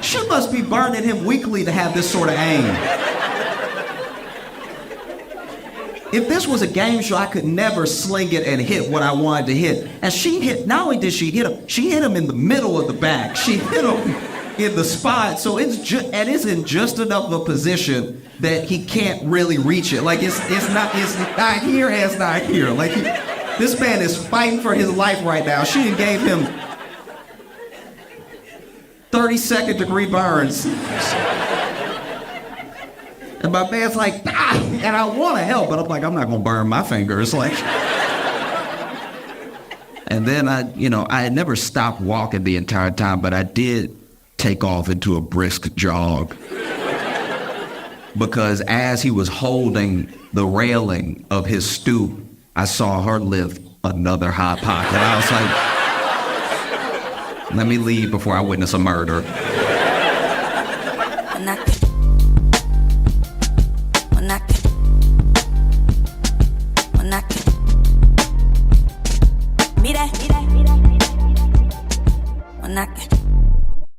She must be burning him weekly to have this sort of aim. If this was a game show, I could never sling it and hit what I wanted to hit. And she hit, not only did she hit him in the middle of the back. She hit him in the spot. So it's in just enough of a position that he can't really reach it. Like it's not here, it's not here. Like this man is fighting for his life right now. She done gave him 32nd degree burns. And my man's like, ah, and I want to help, but I'm like, I'm not going to burn my fingers. Like, and then I had never stopped walking the entire time, but I did take off into a brisk jog. Because as he was holding the railing of his stoop, I saw her lift another hot pocket. I was like, let me leave before I witness a murder.